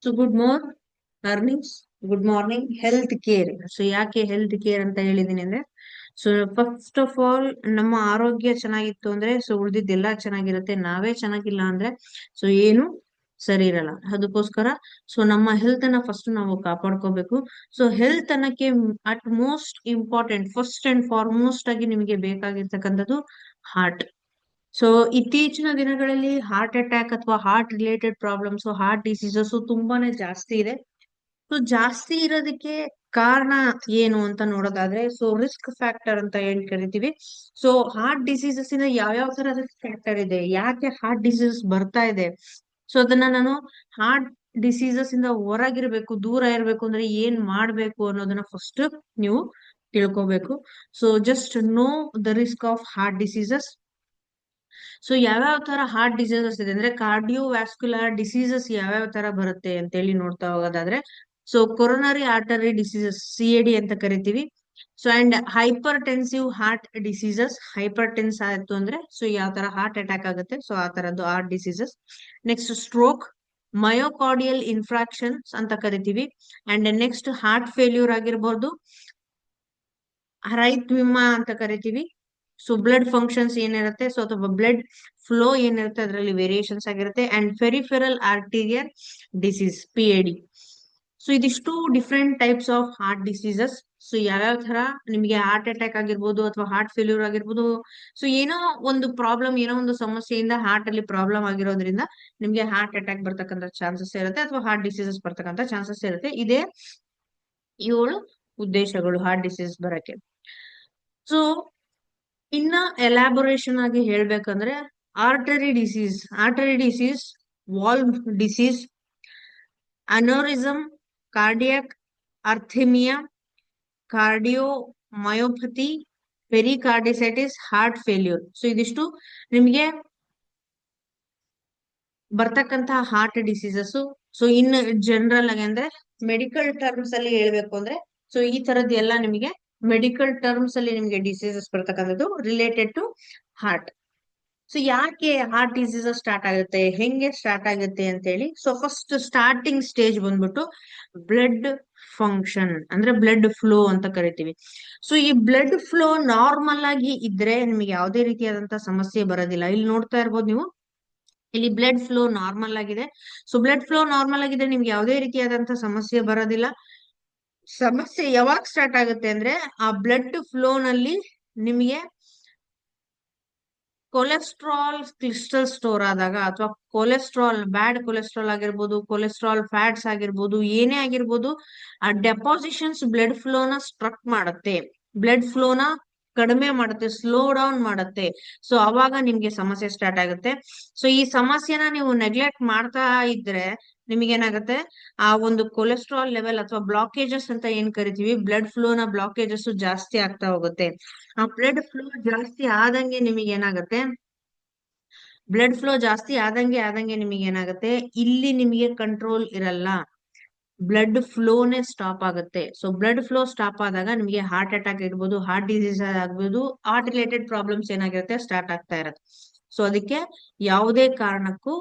So good morning health care. So ಯಾಕೆ health care ಅಂತ ಹೇಳಿದೀನಿ ಅಂದ್ರೆ, ಸೊ ಫಸ್ಟ್ ಆಫ್ ಆಲ್ ನಮ್ಮ ಆರೋಗ್ಯ ಚೆನ್ನಾಗಿತ್ತು ಅಂದ್ರೆ ಸೊ ಉಳ್ದಿದ್ದೆಲ್ಲ ಚೆನ್ನಾಗಿರುತ್ತೆ. ನಾವೇ ಚೆನ್ನಾಗಿಲ್ಲ ಅಂದ್ರೆ ಸೊ ಏನು ಸರಿ ಇರಲ್ಲ. ಅದಕ್ಕೋಸ್ಕರ ಸೊ ನಮ್ಮ ಹೆಲ್ತ್ ಅನ್ನ ಫಸ್ಟ್ ನಾವು ಕಾಪಾಡ್ಕೋಬೇಕು. ಸೊ ಹೆಲ್ತ್ ಅನ್ನಕ್ಕೆ at most important, first and foremost ಆಗಿ ನಿಮಗೆ ಬೇಕಾಗಿರ್ತಕ್ಕಂಥದ್ದು ಹಾರ್ಟ್. ಸೊ ಇತ್ತೀಚಿನ ದಿನಗಳಲ್ಲಿ ಹಾರ್ಟ್ ಅಟ್ಯಾಕ್ ಅಥವಾ heart related problems, heart diseases ತುಂಬಾನೇ ಜಾಸ್ತಿ ಇದೆ. ಸೊ ಜಾಸ್ತಿ ಇರೋದಕ್ಕೆ ಕಾರಣ ಏನು ಅಂತ ನೋಡೋದಾದ್ರೆ, ಸೊ ರಿಸ್ಕ್ ಫ್ಯಾಕ್ಟರ್ ಅಂತ ಏನ್ ಕರಿತೀವಿ. ಸೊ ಹಾರ್ಟ್ ಡಿಸೀಸಸ್ ಇಂದ ಯಾವ್ಯಾವ ತರ ರಿಸ್ಕ್ ಫ್ಯಾಕ್ಟರ್ ಇದೆ, ಯಾಕೆ ಹಾರ್ಟ್ ಡಿಸೀಸಸ್ ಬರ್ತಾ ಇದೆ, ಸೊ ಅದನ್ನ ನಾನು ಹಾರ್ಟ್ ಡಿಸೀಸಸ್ ಇಂದ ಹೊರಗಿರ್ಬೇಕು, ದೂರ ಇರ್ಬೇಕು ಅಂದ್ರೆ ಏನ್ ಮಾಡ್ಬೇಕು ಅನ್ನೋದನ್ನ ಫಸ್ಟ್ ನೀವು ತಿಳ್ಕೊಬೇಕು. So just know the risk of heart diseases. So ಯಾವ್ಯಾವ ತರ ಹಾರ್ಟ್ ಡಿಸೀಸಸ್ ಇದೆ ಅಂದ್ರೆ, ಕಾರ್ಡಿಯೋವ್ಯಾಸ್ಕ್ಯುಲರ್ ಡಿಸೀಸಸ್ ಯಾವ್ಯಾವ ತರ ಬರುತ್ತೆ ಅಂತ ಹೇಳಿ ನೋಡ್ತಾ ಹೋಗೋದಾದ್ರೆ, so coronary artery diseases, CAD ಅಂತ ಕರಿತೀವಿ. So and hypertensive heart diseases, hypertense ಆಯ್ತು ಅಂದ್ರೆ ಸೊ ಯಾವ ತರ ಹಾರ್ಟ್ ಅಟ್ಯಾಕ್ ಆಗುತ್ತೆ, ಸೊ ಆ ತರದ್ದು heart diseases. Next stroke, myocardial infarctions ಅಂತ ಕರಿತೀವಿ. ಅಂಡ್ ನೆಕ್ಸ್ಟ್ ಹಾರ್ಟ್ ಫೇಲ್ಯೂರ್ ಆಗಿರ್ಬೋದು, ಹೃದ್ವಿಮ ಅಂತ ಕರಿತೀವಿ. ಸೊ ಬ್ಲಡ್ ಫಂಕ್ಷನ್ಸ್ ಏನಿರುತ್ತೆ, ಸೊ ಅಥವಾ ಬ್ಲಡ್ ಫ್ಲೋ ಏನಿರುತ್ತೆ ಅದರಲ್ಲಿ ವೇರಿಯೇಷನ್ಸ್ ಆಗಿರುತ್ತೆ. And peripheral arterial disease, PAD. So ಇದಿಷ್ಟು different types of heart diseases. So ಯಾವ್ಯಾವ ತರ ನಿಮಗೆ ಹಾರ್ಟ್ ಅಟ್ಯಾಕ್ ಆಗಿರ್ಬೋದು ಅಥವಾ ಹಾರ್ಟ್ ಫೇಲ್ಯೂರ್ ಆಗಿರ್ಬೋದು, ಸೊ ಏನೋ ಒಂದು ಪ್ರಾಬ್ಲಮ್, ಏನೋ ಒಂದು ಸಮಸ್ಯೆಯಿಂದ ಹಾರ್ಟ್ ಅಲ್ಲಿ ಪ್ರಾಬ್ಲಮ್ ಆಗಿರೋದ್ರಿಂದ ನಿಮ್ಗೆ ಹಾರ್ಟ್ ಅಟ್ಯಾಕ್ ಬರ್ತಕ್ಕಂಥ ಚಾನ್ಸಸ್ ಇರುತ್ತೆ ಅಥವಾ ಹಾರ್ಟ್ ಡಿಸೀಸಸ್ ಬರ್ತಕ್ಕಂಥ ಚಾನ್ಸಸ್ ಇರುತ್ತೆ. ಇದೇ 7 ಉದ್ದೇಶಗಳು ಹಾರ್ಟ್ ಡಿಸೀಸ್ ಬರಕ್ಕೆ. ಸೊ ಇನ್ನ ಎಲಾಬೊರೇಷನ್ ಆಗಿ ಹೇಳ್ಬೇಕಂದ್ರೆ, artery disease, valve disease, aneurysm, cardiac arrhythmia, cardiomyopathy, pericarditis, heart failure. So ಇದಿಷ್ಟು ನಿಮಗೆ ಬರ್ತಕ್ಕಂತಹ ಹಾರ್ಟ್ ಡಿಸೀಸಸ್. ಸೊ ಇನ್ನು ಜನರಲ್ ಆಗಿ ಅಂದ್ರೆ ಮೆಡಿಕಲ್ ಟರ್ಮ್ಸ್ ಅಲ್ಲಿ ಹೇಳ್ಬೇಕು ಅಂದ್ರೆ, ಸೊ ಈ ತರದ್ ಎಲ್ಲ ನಿಮಗೆ ಮೆಡಿಕಲ್ ಟರ್ಮ್ಸ್ ಅಲ್ಲಿ ನಿಮಗೆ ಡಿಸೀಸಸ್ ಬರ್ತಕ್ಕಂಥದ್ದು ರಿಲೇಟೆಡ್ ಟು ಹಾರ್ಟ್. ಸೊ ಯಾಕೆ ಹಾರ್ಟ್ ಡಿಸೀಸಸ್ ಸ್ಟಾರ್ಟ್ ಆಗುತ್ತೆ, ಹೆಂಗೆ ಸ್ಟಾರ್ಟ್ ಆಗುತ್ತೆ ಅಂತ ಹೇಳಿ. ಸೊ ಫಸ್ಟ್ ಸ್ಟಾರ್ಟಿಂಗ್ ಸ್ಟೇಜ್ ಬಂದ್ಬಿಟ್ಟು ಬ್ಲಡ್ ಫಂಕ್ಷನ್ ಅಂದ್ರೆ ಬ್ಲಡ್ ಫ್ಲೋ ಅಂತ ಕರಿತೀವಿ. ಸೊ ಈ ಬ್ಲಡ್ ಫ್ಲೋ ನಾರ್ಮಲ್ ಆಗಿ ಇದ್ರೆ ನಿಮಗೆ ಯಾವುದೇ ರೀತಿಯಾದಂತ ಸಮಸ್ಯೆ ಬರೋದಿಲ್ಲ. ಇಲ್ಲಿ ನೋಡ್ತಾ ಇರ್ಬೋದು ನೀವು, ಇಲ್ಲಿ ಬ್ಲಡ್ ಫ್ಲೋ ನಾರ್ಮಲ್ ಆಗಿದೆ. ಸೊ ಬ್ಲಡ್ ಫ್ಲೋ ನಾರ್ಮಲ್ ಆಗಿದೆ, ನಿಮ್ಗೆ ಯಾವುದೇ ರೀತಿಯಾದಂತ ಸಮಸ್ಯೆ ಬರೋದಿಲ್ಲ. ಸಮಸ್ಯೆ ಯಾವಾಗ ಸ್ಟಾರ್ಟ್ ಆಗುತ್ತೆ ಅಂದ್ರೆ, ಆ ಬ್ಲಡ್ ಫ್ಲೋ ನಲ್ಲಿ ನಿಮಗೆ ಕೊಲೆಸ್ಟ್ರಾಲ್ ಕ್ರಿಸ್ಟಲ್ ಸ್ಟೋರ್ ಆದಾಗ, ಅಥವಾ ಕೊಲೆಸ್ಟ್ರಾಲ್, ಬ್ಯಾಡ್ ಕೊಲೆಸ್ಟ್ರಾಲ್ ಆಗಿರ್ಬೋದು, ಕೊಲೆಸ್ಟ್ರಾಲ್ ಫ್ಯಾಟ್ಸ್ ಆಗಿರ್ಬೋದು, ಏನೇ ಆಗಿರ್ಬೋದು, ಆ ಡೆಪಾಸಿಷನ್ಸ್ ಬ್ಲಡ್ ಫ್ಲೋನ ಸ್ಟ್ರಕ್ ಮಾಡುತ್ತೆ, ಬ್ಲಡ್ ಫ್ಲೋನ ಕಡಿಮೆ ಮಾಡುತ್ತೆ, ಸ್ಲೋ ಡೌನ್ ಮಾಡುತ್ತೆ. ಸೊ ಅವಾಗ ನಿಮ್ಗೆ ಸಮಸ್ಯೆ ಸ್ಟಾರ್ಟ್ ಆಗುತ್ತೆ. ಸೊ ಈ ಸಮಸ್ಯೆನ ನೀವು ನೆಗ್ಲೆಕ್ಟ್ ಮಾಡ್ತಾ ಇದ್ರೆ ನಿಮ್ಗೆ ಏನಾಗುತ್ತೆ, ಆ ಒಂದು ಕೊಲೆಸ್ಟ್ರಾಲ್ ಲೆವೆಲ್ ಅಥವಾ ಬ್ಲಾಕೇಜಸ್ ಅಂತ ಏನ್ ಕರಿತೀವಿ, ಬ್ಲಡ್ ಫ್ಲೋನ ಬ್ಲಾಕೇಜಸ್ ಜಾಸ್ತಿ ಆಗ್ತಾ ಹೋಗುತ್ತೆ. ಆ ಬ್ಲಡ್ ಫ್ಲೋ ಜಾಸ್ತಿ ಆದಂಗೆ ನಿಮಗೆ ಏನಾಗುತ್ತೆ, ನಿಮಗೆ ಏನಾಗುತ್ತೆ, ಇಲ್ಲಿ ನಿಮಗೆ ಕಂಟ್ರೋಲ್ ಇರಲ್ಲ, ಬ್ಲಡ್ ಫ್ಲೋನೇ ಸ್ಟಾಪ್ ಆಗುತ್ತೆ. ಸೊ ಬ್ಲಡ್ ಫ್ಲೋ ಸ್ಟಾಪ್ ಆದಾಗ ನಿಮಗೆ ಹಾರ್ಟ್ ಅಟ್ಯಾಕ್ ಇರ್ಬೋದು, ಹಾರ್ಟ್ ಡಿಸೀಸ್ ಆಗ್ಬೋದು, ಹಾರ್ಟ್ ರಿಲೇಟೆಡ್ ಪ್ರಾಬ್ಲಮ್ಸ್ ಏನಾಗಿರುತ್ತೆ ಸ್ಟಾರ್ಟ್ ಆಗ್ತಾ ಇರುತ್ತೆ. ಸೊ ಅದಕ್ಕೆ ಯಾವುದೇ ಕಾರಣಕ್ಕೂ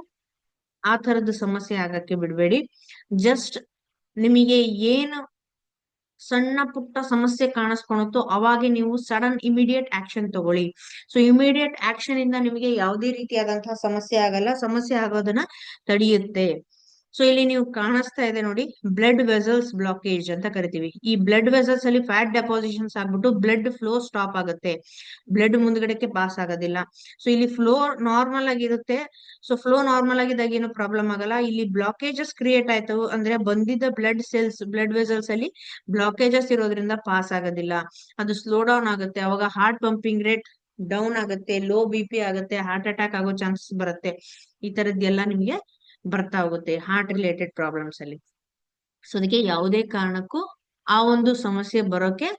ಆ ತರದ ಸಮಸ್ಯೆ ಆಗಕ್ಕೆ ಬಿಡ್ಬೇಡಿ. ಜಸ್ಟ್ ನಿಮಗೆ ಏನು ಸಣ್ಣ ಪುಟ್ಟ ಸಮಸ್ಯೆ ಕಾಣಿಸ್ಕೊಳುತ್ತೋ ಅವಾಗೆ ನೀವು ಸಡನ್ ಇಮಿಡಿಯೇಟ್ ಆಕ್ಷನ್ ತಗೊಳ್ಳಿ. ಸೊ ಇಮಿಡಿಯೇಟ್ ಆಕ್ಷನ್ ಇಂದ ನಿಮಗೆ ಯಾವುದೇ ರೀತಿಯಾದಂತಹ ಸಮಸ್ಯೆ ಆಗಲ್ಲ, ಸಮಸ್ಯೆ ಆಗೋದನ್ನ ತಡೆಯುತ್ತೆ. ಸೊ ಇಲ್ಲಿ ನೀವು ಕಾಣಿಸ್ತಾ ಇದೆ ನೋಡಿ, ಬ್ಲಡ್ ವೆಸಲ್ಸ್ ಬ್ಲಾಕೇಜ್ ಅಂತ ಕರಿತೀವಿ. ಈ ಬ್ಲಡ್ ವೆಸಲ್ಸ್ ಅಲ್ಲಿ ಫ್ಯಾಟ್ ಡೆಪಾಸಿಷನ್ಸ್ ಆಗ್ಬಿಟ್ಟು ಬ್ಲಡ್ ಫ್ಲೋ ಸ್ಟಾಪ್ ಆಗುತ್ತೆ, ಬ್ಲಡ್ ಮುಂದ್ಗಡೆಗೆ ಪಾಸ್ ಆಗೋದಿಲ್ಲ. ಸೊ ಇಲ್ಲಿ ಫ್ಲೋ ನಾರ್ಮಲ್ ಆಗಿರುತ್ತೆ. ಸೊ ಫ್ಲೋ ನಾರ್ಮಲ್ ಆಗಿದ್ದಾಗ ಏನು ಪ್ರಾಬ್ಲಮ್ ಆಗಲ್ಲ. ಇಲ್ಲಿ ಬ್ಲಾಕೇಜಸ್ ಕ್ರಿಯೇಟ್ ಆಯ್ತು ಅಂದ್ರೆ ಬಂದಿದ್ದ ಬ್ಲಡ್ ವೆಸಲ್ಸ್ ಅಲ್ಲಿ ಬ್ಲಾಕೇಜಸ್ ಇರೋದ್ರಿಂದ ಪಾಸ್ ಆಗೋದಿಲ್ಲ, ಅದು ಸ್ಲೋ ಡೌನ್ ಆಗುತ್ತೆ. ಅವಾಗ ಹಾರ್ಟ್ ಪಂಪಿಂಗ್ ರೇಟ್ ಡೌನ್ ಆಗುತ್ತೆ, ಲೋ BP ಆಗುತ್ತೆ, ಹಾರ್ಟ್ ಅಟ್ಯಾಕ್ ಆಗೋ ಚಾನ್ಸಸ್ ಬರುತ್ತೆ. ಈ ತರದ್ದೆಲ್ಲ ನಿಮ್ಗೆ ಬರ್ತಾ ಹೋಗುತ್ತೆ ಹಾರ್ಟ್ ರಿಲೇಟೆಡ್ ಪ್ರಾಬ್ಲಮ್ಸ್ ಅಲ್ಲಿ. ಸೊ ಅದಕ್ಕೆ ಯಾವುದೇ ಕಾರಣಕ್ಕೂ ಆ ಒಂದು ಸಮಸ್ಯೆ ಬರೋಕೆ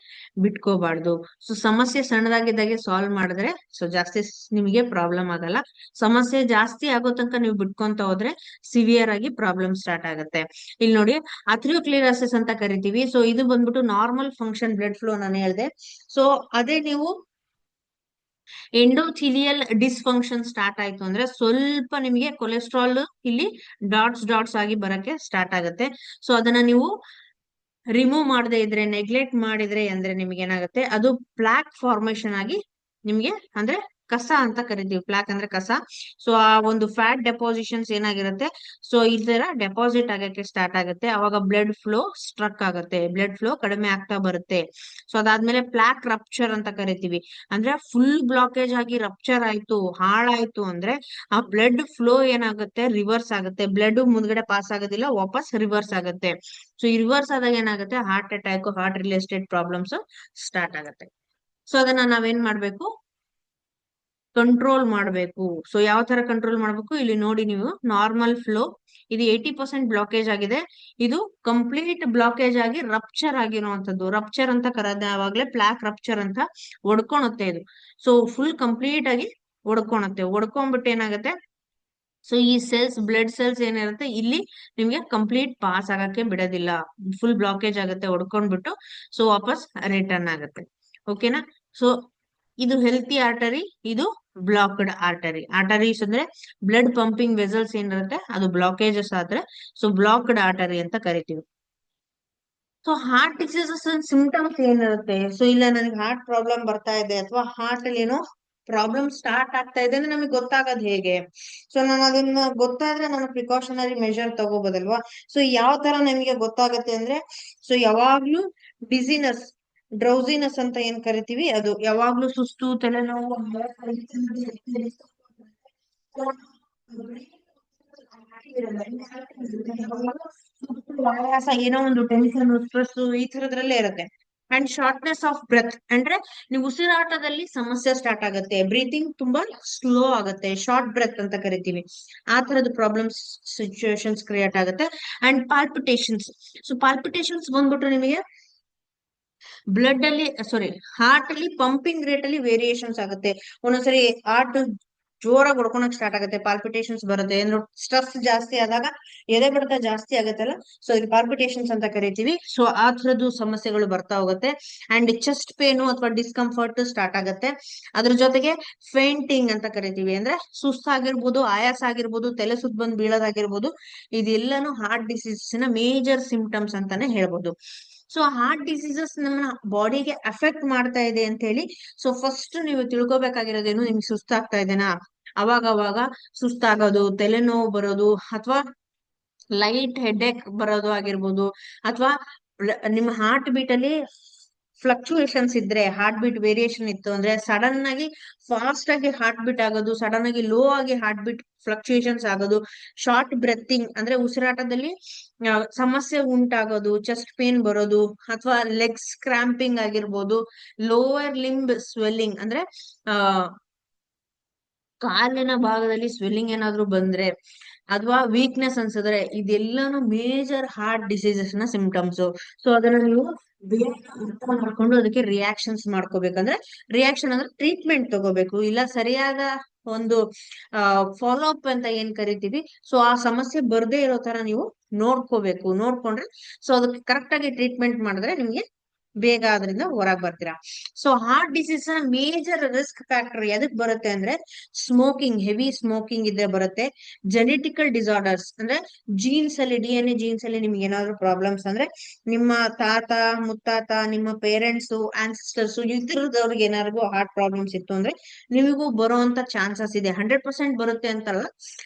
ಬಿಟ್ಕೋಬಾರ್ದು. ಸೊ ಸಮಸ್ಯೆ ಸಣ್ಣದಾಗಿದ್ದಾಗೆ ಸಾಲ್ವ್ ಮಾಡಿದ್ರೆ ಸೊ ಜಾಸ್ತಿ ನಿಮಗೆ ಪ್ರಾಬ್ಲಮ್ ಆಗಲ್ಲ. ಸಮಸ್ಯೆ ಜಾಸ್ತಿ ಆಗೋ ತನಕ ನೀವು ಬಿಟ್ಕೊಂತ ಹೋದ್ರೆ ಸಿವಿಯರ್ ಆಗಿ ಪ್ರಾಬ್ಲಮ್ ಸ್ಟಾರ್ಟ್ ಆಗುತ್ತೆ. ಇಲ್ಲಿ ನೋಡಿ, ಅಥ್ರಿಯೋಕ್ಲಿರಾಸಿಸ್ ಅಂತ ಕರಿತೀವಿ. ಸೊ ಇದು ಬಂದ್ಬಿಟ್ಟು ನಾರ್ಮಲ್ ಫಂಕ್ಷನ್ ಬ್ಲಡ್ ಫ್ಲೋ ನಾನು ಹೇಳ್ದೆ. ಸೊ ಅದೇ ನೀವು ಎಂಡೋಥಿಲಿಯಲ್ ಡಿಸ್ಫಂಕ್ಷನ್ ಸ್ಟಾರ್ಟ್ ಆಯ್ತು ಅಂದ್ರೆ ಸ್ವಲ್ಪ ನಿಮಗೆ ಕೊಲೆಸ್ಟ್ರಾಲ್ ಇಲ್ಲಿ ಡಾಟ್ಸ್ ಆಗಿ ಬರಕ್ಕೆ ಸ್ಟಾರ್ಟ್ ಆಗುತ್ತೆ. ಸೊ ಅದನ್ನ ನೀವು ರಿಮೂವ್ ಮಾಡದೇ ಇದ್ರೆ, ನೆಗ್ಲೆಕ್ಟ್ ಮಾಡಿದ್ರೆ ಅಂದ್ರೆ ನಿಮ್ಗೆ ಏನಾಗುತ್ತೆ, ಅದು ಪ್ಲಾಕ್ ಫಾರ್ಮೇಶನ್ ಆಗಿ ನಿಮ್ಗೆ ಅಂದ್ರೆ ಕಸ ಅಂತ ಕರಿತೀವಿ. ಪ್ಲಾಕ್ ಅಂದ್ರೆ ಕಸ. ಸೊ ಆ ಒಂದು ಫ್ಯಾಟ್ ಡೆಪಾಸಿಷನ್ಸ್ ಏನಾಗಿರುತ್ತೆ, ಸೊ ಈ ತರ ಡೆಪಾಸಿಟ್ ಆಗಕ್ಕೆ ಸ್ಟಾರ್ಟ್ ಆಗುತ್ತೆ. ಅವಾಗ ಬ್ಲಡ್ ಫ್ಲೋ ಸ್ಟ್ರಕ್ ಆಗುತ್ತೆ, ಬ್ಲಡ್ ಫ್ಲೋ ಕಡಿಮೆ ಆಗ್ತಾ ಬರುತ್ತೆ. ಸೊ ಅದಾದ್ಮೇಲೆ ಪ್ಲಾಕ್ ರಪ್ಚರ್ ಅಂತ ಕರಿತೀವಿ. ಅಂದ್ರೆ ಫುಲ್ ಬ್ಲಾಕೇಜ್ ಆಗಿ ರಪ್ಚರ್ ಆಯ್ತು, ಹಾಳಾಯ್ತು ಅಂದ್ರೆ ಆ ಬ್ಲಡ್ ಫ್ಲೋ ಏನಾಗುತ್ತೆ, ರಿವರ್ಸ್ ಆಗುತ್ತೆ. ಬ್ಲಡ್ ಮುಂದ್ಗಡೆ ಪಾಸ್ ಆಗೋದಿಲ್ಲ, ವಾಪಸ್ ರಿವರ್ಸ್ ಆಗುತ್ತೆ. ಸೊ ಈ ರಿವರ್ಸ್ ಆದಾಗ ಏನಾಗುತ್ತೆ, heart attack, heart related problems start ಆಗುತ್ತೆ. ಸೊ ಅದನ್ನ ನಾವೇನ್ ಮಾಡ್ಬೇಕು, ಕಂಟ್ರೋಲ್ ಮಾಡಬೇಕು. ಸೊ ಯಾವ ತರ ಕಂಟ್ರೋಲ್ ಮಾಡ್ಬೇಕು, ಇಲ್ಲಿ ನೋಡಿ ನೀವು, ನಾರ್ಮಲ್ ಫ್ಲೋ ಇದು 80% ಬ್ಲಾಕೇಜ್ ಆಗಿದೆ. ಇದು ಕಂಪ್ಲೀಟ್ ಬ್ಲಾಕೇಜ್ ಆಗಿ ರಪ್ಚರ್ ಆಗಿರುವಂತದ್ದು. ರಪ್ಚರ್ ಅಂತ ಕರೆದ ಯಾವಾಗ್ಲೇ ಪ್ಲಾಕ್ ರಪ್ಚರ್ ಅಂತ ಒಡ್ಕೊಳುತ್ತೆ ಇದು. ಸೊ ಫುಲ್ ಕಂಪ್ಲೀಟ್ ಆಗಿ ಒಡ್ಕೊಳುತ್ತೆ. ಒಡ್ಕೊಂಡ್ಬಿಟ್ಟು ಏನಾಗುತ್ತೆ, ಸೊ ಈ ಸೆಲ್ಸ್, ಬ್ಲಡ್ ಸೆಲ್ಸ್ ಏನಿರುತ್ತೆ ಇಲ್ಲಿ ನಿಮ್ಗೆ ಕಂಪ್ಲೀಟ್ ಪಾಸ್ ಆಗಕ್ಕೆ ಬಿಡೋದಿಲ್ಲ. ಫುಲ್ ಬ್ಲಾಕೇಜ್ ಆಗುತ್ತೆ, ಹೊಡ್ಕೊಂಡ್ಬಿಟ್ಟು ಸೊ ವಾಪಸ್ ರಿಟರ್ನ್ ಆಗುತ್ತೆ. ಓಕೆನಾ. ಸೊ ಇದು ಹೆಲ್ತಿ ಆರ್ಟರಿ, ಇದು ಬ್ಲಾಕ್ಡ್ ಆರ್ಟರಿ. ಆರ್ಟರೀಸ್ ಅಂದ್ರೆ ಬ್ಲಡ್ ಪಂಪಿಂಗ್ ವೆಸಲ್ಸ್ ಏನಿರುತ್ತೆ ಅದು ಬ್ಲಾಕೇಜಸ್ ಆದ್ರೆ ಸೊ ಬ್ಲಾಕ್ಡ್ ಆರ್ಟರಿ ಅಂತ ಕರಿತೀವಿ. ಸೊ ಹಾರ್ಟ್ ಡಿಸೀಸಸ್ ಸಿಂಪ್ಟಮ್ಸ್ ಏನಿರುತ್ತೆ, ಸೊ ಇಲ್ಲ ನನಗೆ ಹಾರ್ಟ್ ಪ್ರಾಬ್ಲಮ್ ಬರ್ತಾ ಇದೆ ಅಥವಾ ಹಾರ್ಟ್ ಅಲ್ಲಿ ಏನೋ ಪ್ರಾಬ್ಲಮ್ ಸ್ಟಾರ್ಟ್ ಆಗ್ತಾ ಇದೆ ಅಂದ್ರೆ ನಮಗೆ ಗೊತ್ತಾಗೋದು ಹೇಗೆ? ಸೊ ನಾನು ಅದನ್ನ ಗೊತ್ತಾದ್ರೆ ನಾನು ಪ್ರಿಕಾಷನರಿ ಮೆಷರ್ ತಗೋಬೋದಲ್ವಾ? ಸೊ ಯಾವ ತರ ನಮಗೆ ಗೊತ್ತಾಗತ್ತೆ ಅಂದ್ರೆ, ಸೊ ಯಾವಾಗ್ಲೂ ಡಿಸಿನೆಸ್, ಡ್ರೌಸಿನೆಸ್ ಅಂತ ಏನ್ ಕರಿತೀವಿ ಅದು, ಯಾವಾಗ್ಲೂ ಸುಸ್ತು, ತಲೆನೋವು, ಆಯಾಸ, ಏನೋ ಒಂದು ಟೆನ್ಷನ್, ಸ್ಟ್ರೆಸ್ ಈ ತರದ್ರಲ್ಲೇ ಇರುತ್ತೆ. ಅಂಡ್ ಶಾರ್ಟ್ನೆಸ್ ಆಫ್ ಬ್ರೆತ್ ಅಂದ್ರೆ ನೀವು ಉಸಿರಾಟದಲ್ಲಿ ಸಮಸ್ಯೆ ಸ್ಟಾರ್ಟ್ ಆಗುತ್ತೆ. ಬ್ರೀತಿಂಗ್ ತುಂಬಾ ಸ್ಲೋ ಆಗುತ್ತೆ, ಶಾರ್ಟ್ ಬ್ರೆತ್ ಅಂತ ಕರಿತೀವಿ. ಆ ತರದ ಪ್ರಾಬ್ಲಮ್ಸ್ ಸಿಚುವೇಶನ್ಸ್ ಕ್ರಿಯೇಟ್ ಆಗುತ್ತೆ. And palpitations. ಸೊ ಪಾಲ್ಪಿಟೇಷನ್ಸ್ ಬಂದ್ಬಿಟ್ಟು ನಿಮಗೆ ಬ್ಲಡ್ ಅಲ್ಲಿ, ಸಾರಿ, ಹಾರ್ಟ್ ಅಲ್ಲಿ ಪಂಪಿಂಗ್ ರೇಟ್ ಅಲ್ಲಿ ವೇರಿಯೇಷನ್ಸ್ ಆಗುತ್ತೆ. ಒಂದೊಂದ್ಸರಿ ಹಾರ್ಟ್ ಜೋರಾಗಿ ಹೊಡ್ಕೊಳಕ್ ಸ್ಟಾರ್ಟ್ ಆಗುತ್ತೆ, ಪಾಲ್ಪಿಟೇಷನ್ಸ್ ಬರುತ್ತೆ. ಏನು ಸ್ಟ್ರೆಸ್ ಜಾಸ್ತಿ ಆದಾಗ ಎದೆ ಬಡಿತ ಜಾಸ್ತಿ ಆಗುತ್ತಲ್ಲ, ಸೊ ಇದು ಪಾಲ್ಪಿಟೇಷನ್ಸ್ ಅಂತ ಕರಿತೀವಿ. ಸೊ ಆ ತರದ್ದು ಸಮಸ್ಯೆಗಳು ಬರ್ತಾ ಹೋಗುತ್ತೆ. ಅಂಡ್ ಚೆಸ್ಟ್ ಪೇನು ಅಥವಾ ಡಿಸ್ಕಂಫರ್ಟ್ ಸ್ಟಾರ್ಟ್ ಆಗುತ್ತೆ. ಅದ್ರ ಜೊತೆಗೆ ಫೇಂಟಿಂಗ್ ಅಂತ ಕರಿತೀವಿ. ಅಂದ್ರೆ ಸುಸ್ತಾಗಿರ್ಬೋದು, ಆಯಾಸ ಆಗಿರ್ಬೋದು, ತಲೆ ಸುತ್ತ ಬಂದು ಬೀಳೋದಾಗಿರ್ಬೋದು, ಇದೆಲ್ಲಾನು ಹಾರ್ಟ್ ಡಿಸೀಸ್ ನ ಮೇಜರ್ ಸಿಂಪ್ಟಮ್ಸ್ ಅಂತಾನೆ ಹೇಳ್ಬೋದು. ಸೊ ಹಾರ್ಟ್ ಡಿಸೀಸಸ್ ನಮ್ಮ ಬಾಡಿಗೆ ಅಫೆಕ್ಟ್ ಮಾಡ್ತಾ ಇದೆ ಅಂತ ಹೇಳಿ, ಸೊ ಫಸ್ಟ್ ನೀವು ತಿಳ್ಕೊಬೇಕಾಗಿರೋದೇನು, ನಿಮ್ಗೆ ಸುಸ್ತಾಗ್ತಾ ಇದೆನಾ, ಅವಾಗ ಸುಸ್ತಾಗೋದು, ತಲೆನೋವು ಬರೋದು, ಅಥವಾ ಲೈಟ್ ಹೆಡ್ಏಕ್ ಬರೋದು ಆಗಿರ್ಬೋದು, ಅಥವಾ ನಿಮ್ಮ ಹಾರ್ಟ್ ಬೀಟ್ ಅಲ್ಲಿ ಫ್ಲಕ್ಚುಯೇಷನ್ಸ್ ಇದ್ರೆ, ಹಾರ್ಟ್ ಬೀಟ್ ವೇರಿಯೇಷನ್ ಇತ್ತು ಅಂದ್ರೆ, ಸಡನ್ ಆಗಿ ಫಾಸ್ಟ್ ಆಗಿ ಹಾರ್ಟ್ ಬೀಟ್ ಆಗೋದು, ಸಡನ್ ಆಗಿ ಲೋ ಆಗಿ ಹಾರ್ಟ್ ಬೀಟ್ ಫ್ಲಕ್ಚುಯೇಷನ್ಸ್ ಆಗೋದು, ಶಾರ್ಟ್ ಬ್ರೆತ್ತಿಂಗ್ ಅಂದ್ರೆ ಉಸಿರಾಟದಲ್ಲಿ ಸಮಸ್ಯೆ ಉಂಟಾಗೋದು, ಚೆಸ್ಟ್ ಪೇನ್ ಬರೋದು, ಅಥವಾ ಲೆಗ್ಸ್ ಕ್ರಾಂಪಿಂಗ್ ಆಗಿರ್ಬೋದು, ಲೋವರ್ ಲಿಂಬ್ ಸ್ವೆಲ್ಲಿಂಗ್ ಅಂದ್ರೆ ಆ ಕಾಲಿನ ಭಾಗದಲ್ಲಿ ಸ್ವೆಲ್ಲಿಂಗ್ ಏನಾದ್ರು ಬಂದ್ರೆ, ಅಥವಾ ವೀಕ್ನೆಸ್ ಅನ್ಸಿದ್ರೆ, ಇದೆಲ್ಲಾನು ಮೇಜರ್ ಹಾರ್ಟ್ ಡಿಸೀಸಸ್ ನ ಸಿಂಪ್ಟಮ್ಸ್. ಸೊ ಅದನ್ನ ನೀವು ಬೇಗ ಅರ್ಥ ಮಾಡ್ಕೊಂಡು ಅದಕ್ಕೆ ರಿಯಾಕ್ಷನ್ಸ್ ಮಾಡ್ಕೋಬೇಕಂದ್ರೆ, ರಿಯಾಕ್ಷನ್ ಅಂದ್ರೆ ಟ್ರೀಟ್ಮೆಂಟ್ ತಗೋಬೇಕು. ಇಲ್ಲ ಸರಿಯಾದ ಒಂದು ಫಾಲೋ ಅಪ್ ಅಂತ ಏನ್ ಕರಿತೀವಿ, ಸೊ ಆ ಸಮಸ್ಯೆ ಬರ್ದೇ ಇರೋ ತರ ನೀವು ನೋಡ್ಕೋಬೇಕು. ನೋಡ್ಕೊಂಡ್ರೆ ಸೊ ಅದಕ್ಕೆ ಕರೆಕ್ಟ್ ಆಗಿ ಟ್ರೀಟ್ಮೆಂಟ್ ಮಾಡಿದ್ರೆ ನಿಮ್ಗೆ ಬೇಗ ಅದರಿಂದ ಹೊರಗ್ ಬರ್ತೀರಾ. So heart disease major risk factor ಎದಕ್ ಬರುತ್ತೆ ಅಂದ್ರೆ, ಸ್ಮೋಕಿಂಗ್, ಹೆವಿ ಸ್ಮೋಕಿಂಗ್ ಇದ್ರೆ ಬರುತ್ತೆ. ಜೆನೆಟಿಕಲ್ ಡಿಸಾರ್ಡರ್ಸ್ ಅಂದ್ರೆ ಜೀನ್ಸ್ ಅಲ್ಲಿ, DNA ಜೀನ್ಸ್ ಅಲ್ಲಿ ನಿಮ್ಗೆ ಏನಾದ್ರು ಪ್ರಾಬ್ಲಮ್ಸ್ ಅಂದ್ರೆ, ನಿಮ್ಮ ತಾತ ಮುತ್ತಾತ, ನಿಮ್ಮ ಪೇರೆಂಟ್ಸ್, ಆನ್ಸಿಸ್ಟರ್ಸ್ ಇದ್ರದವ್ರಿಗೆ ಏನಾದ್ರು ಹಾರ್ಟ್ ಪ್ರಾಬ್ಲಮ್ಸ್ ಇತ್ತು ಅಂದ್ರೆ ನಿಮಗೂ ಬರುವಂತ ಚಾನ್ಸಸ್ ಇದೆ. 100% ಬರುತ್ತೆ ಅಂತಲ್ಲ,